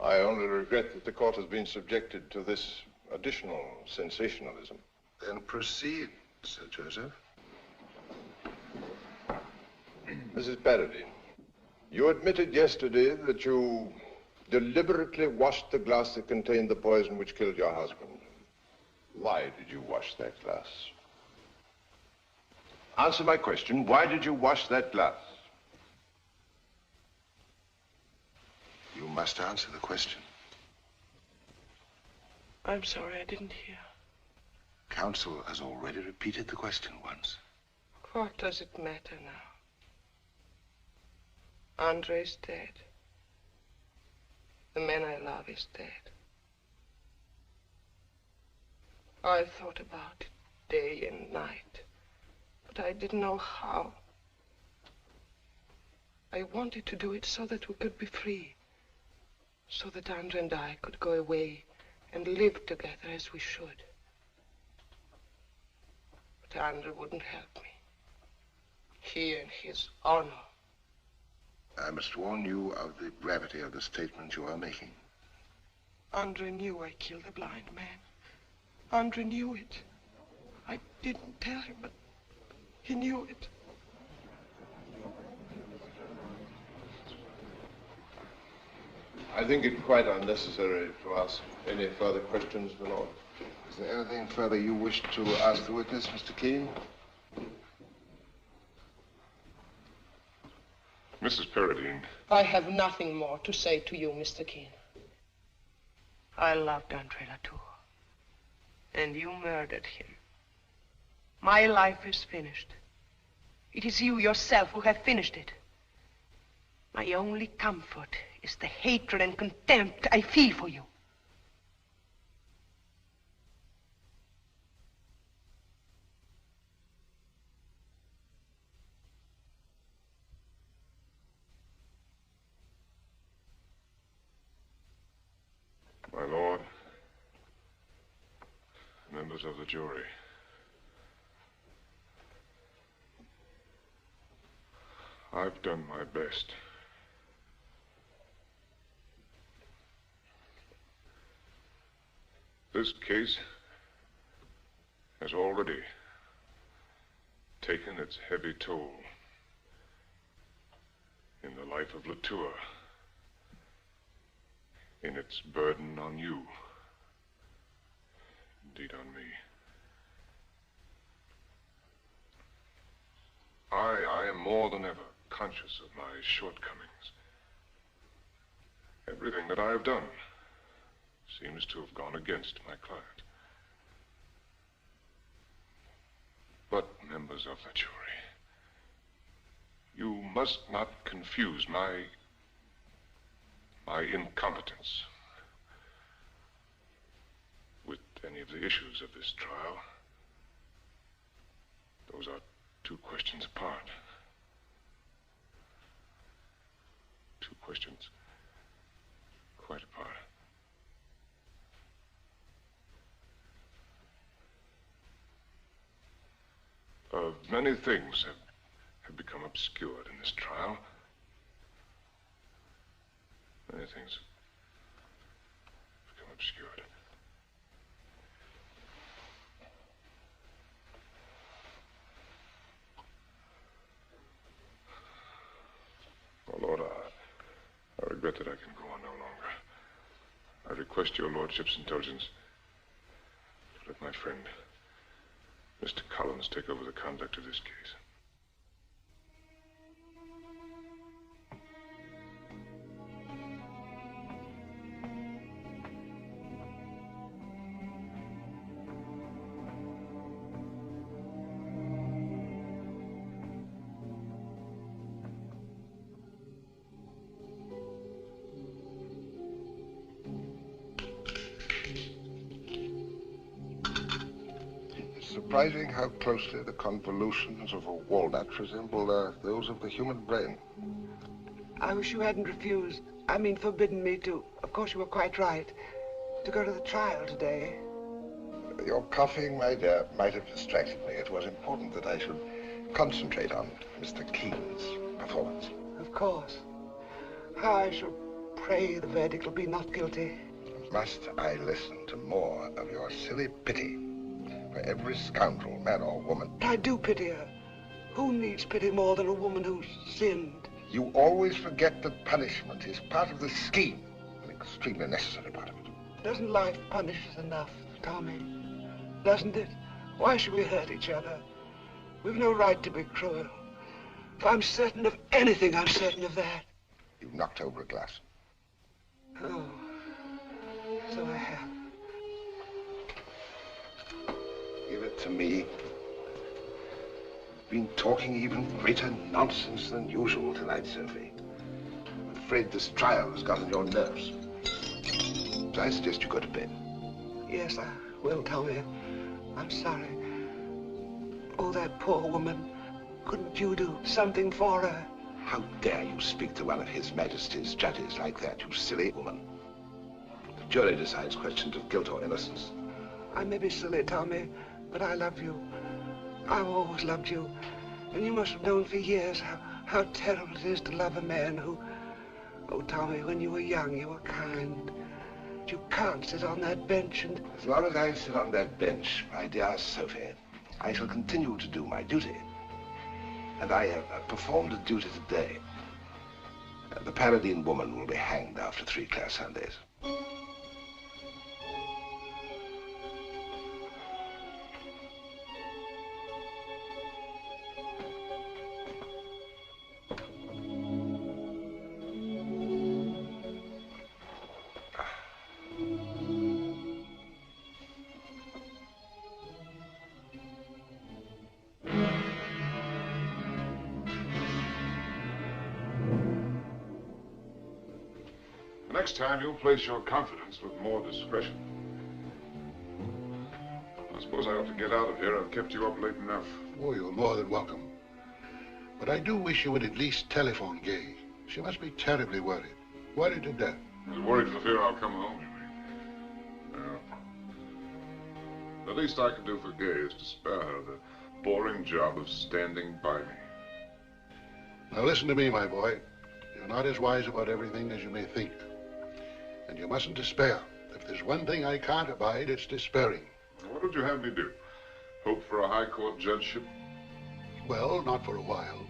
I only regret that the court has been subjected to this additional sensationalism. Then proceed, Sir Joseph. Mrs. Paradine, you admitted yesterday that you deliberately washed the glass that contained the poison which killed your husband. Why did you wash that glass? Answer my question. Why did you wash that glass? You must answer the question. I'm sorry, I didn't hear. Counsel has already repeated the question once. What does it matter now? Andre's dead. The man I love is dead. I thought about it day and night, but I didn't know how. I wanted to do it so that we could be free. So that Andre and I could go away and live together as we should. But Andre wouldn't help me. He and his honor. I must warn you of the gravity of the statement you are making. Andre knew I killed the blind man. Andre knew it. I didn't tell him, but he knew it. I think it quite unnecessary to ask any further questions, my lord. Is there anything further you wish to ask the witness, Mr. Keane? Mrs. Paradine. I have nothing more to say to you, Mr. Keane. I loved Andre Latour. And you murdered him. My life is finished. It is you yourself who have finished it. My only comfort is the hatred and contempt I feel for you. My lord, members of the jury, I've done my best. This case has already taken its heavy toll in the life of Latour, in its burden on you, indeed on me. I am more than ever conscious of my shortcomings. Everything that I have done seems to have gone against my client. But, members of the jury, you must not confuse my incompetence with any of the issues of this trial. Those are two questions apart. Two questions quite apart. Many things have become obscured in this trial. Many things have become obscured. Oh, Lord, I regret that I can go on no longer. I request your lordship's indulgence to let my friend, Mr. Collins, take over the conduct of this case. Surprising how closely the convolutions of a walnut resemble those of the human brain. I wish you hadn't refused. I mean, forbidden me to. Of course, you were quite right. To go to the trial today. Your coughing, my dear, might have distracted me. It was important that I should concentrate on Mr. Keane's performance. Of course. How I shall pray the verdict will be not guilty. Must I listen to more of your silly pity for every scoundrel, man or woman? I do pity her. Who needs pity more than a woman who's sinned? You always forget that punishment is part of the scheme, an extremely necessary part of it. Doesn't life punish us enough, Tommy? Doesn't it? Why should we hurt each other? We've no right to be cruel. If I'm certain of anything, I'm certain of that. You knocked over a glass. Oh, so I have. Give it to me. You've been talking even greater nonsense than usual tonight, Sophie. I'm afraid this trial has got on your nerves. So I suggest you go to bed. Yes, I will, Tommy. I'm sorry. Oh, that poor woman. Couldn't you do something for her? How dare you speak to one of His Majesty's judges like that, you silly woman? The jury decides questions of guilt or innocence. I may be silly, Tommy, but I love you. I've always loved you. And you must have known for years how terrible it is to love a man who... Oh, Tommy, when you were young, you were kind. You can't sit on that bench and... As long as I sit on that bench, my dear Sophie, I shall continue to do my duty. And I have performed a duty today. The Paradine woman will be hanged after 3 clear Sundays. Next time, you'll place your confidence with more discretion. I suppose I ought to get out of here. I've kept you up late enough. Oh, you're more than welcome. But I do wish you would at least telephone Gay. She must be terribly worried. Worried to death. She's worried for fear I'll come home, you mean? Yeah. The least I can do for Gay is to spare her the boring job of standing by me. Now listen to me, my boy. You're not as wise about everything as you may think. And you mustn't despair. If there's one thing I can't abide, it's despairing. What would you have me do? Hope for a high court judgeship? Well, not for a while.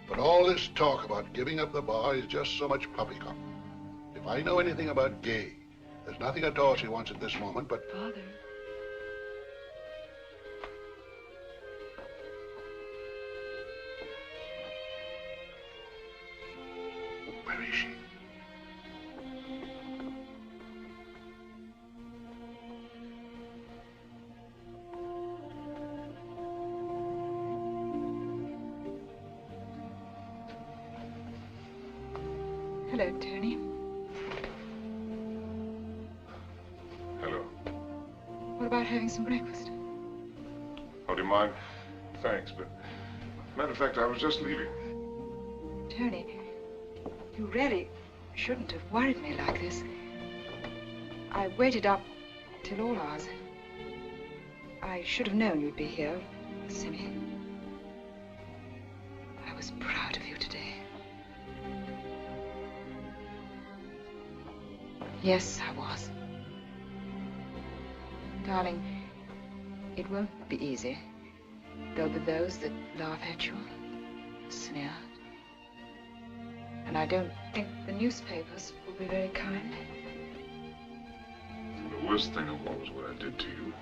But all this talk about giving up the bar is just so much poppycock. If I know anything about Gay, there's nothing at all she wants at this moment but... Father. Where is she? Hello, Tony. Hello. What about having some breakfast? Oh, do you mind? Thanks, but... Matter of fact, I was just leaving. Tony, you really shouldn't have worried me like this. I waited up till all hours. I should have known you'd be here, Simmy. I was proud of you today. Yes, I was. Darling, it won't be easy. There'll be those that laugh at you, sneer. And I don't think the newspapers will be very kind. The worst thing of all was what I did to you.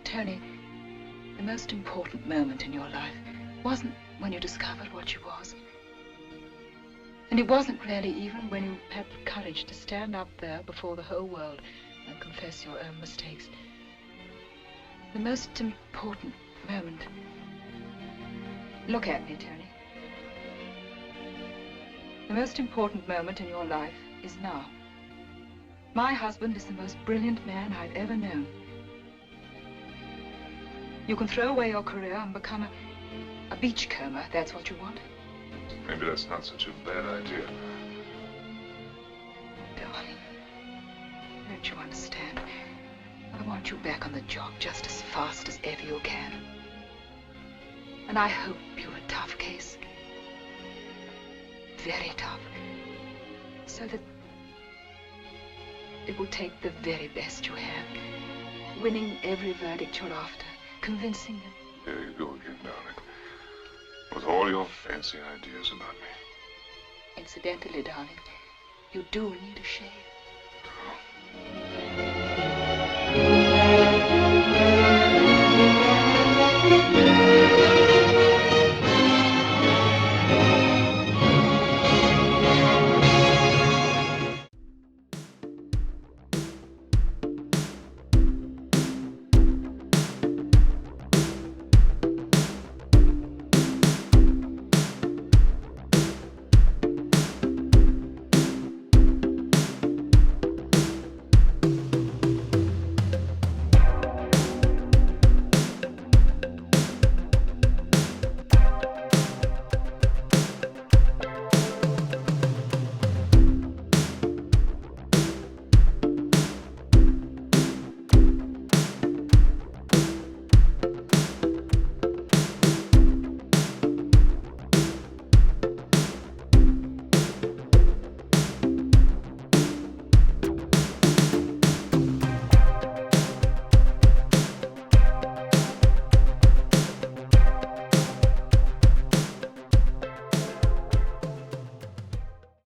Tony, the most important moment in your life wasn't when you discovered what you was. And it wasn't really even when you had the courage to stand up there before the whole world and confess your own mistakes. The most important moment... Look at me, Tony. The most important moment in your life is now. My husband is the most brilliant man I've ever known. You can throw away your career and become a beachcomber, if that's what you want. Maybe that's not such a bad idea. Darling, don't you understand? I want you back on the job just as fast as ever you can. And I hope you're a tough case. Very tough. So that it will take the very best you have. Winning every verdict you're after. Convincing them. There you go again, darling. With all your fancy ideas about me. Incidentally, darling, you do need a shave.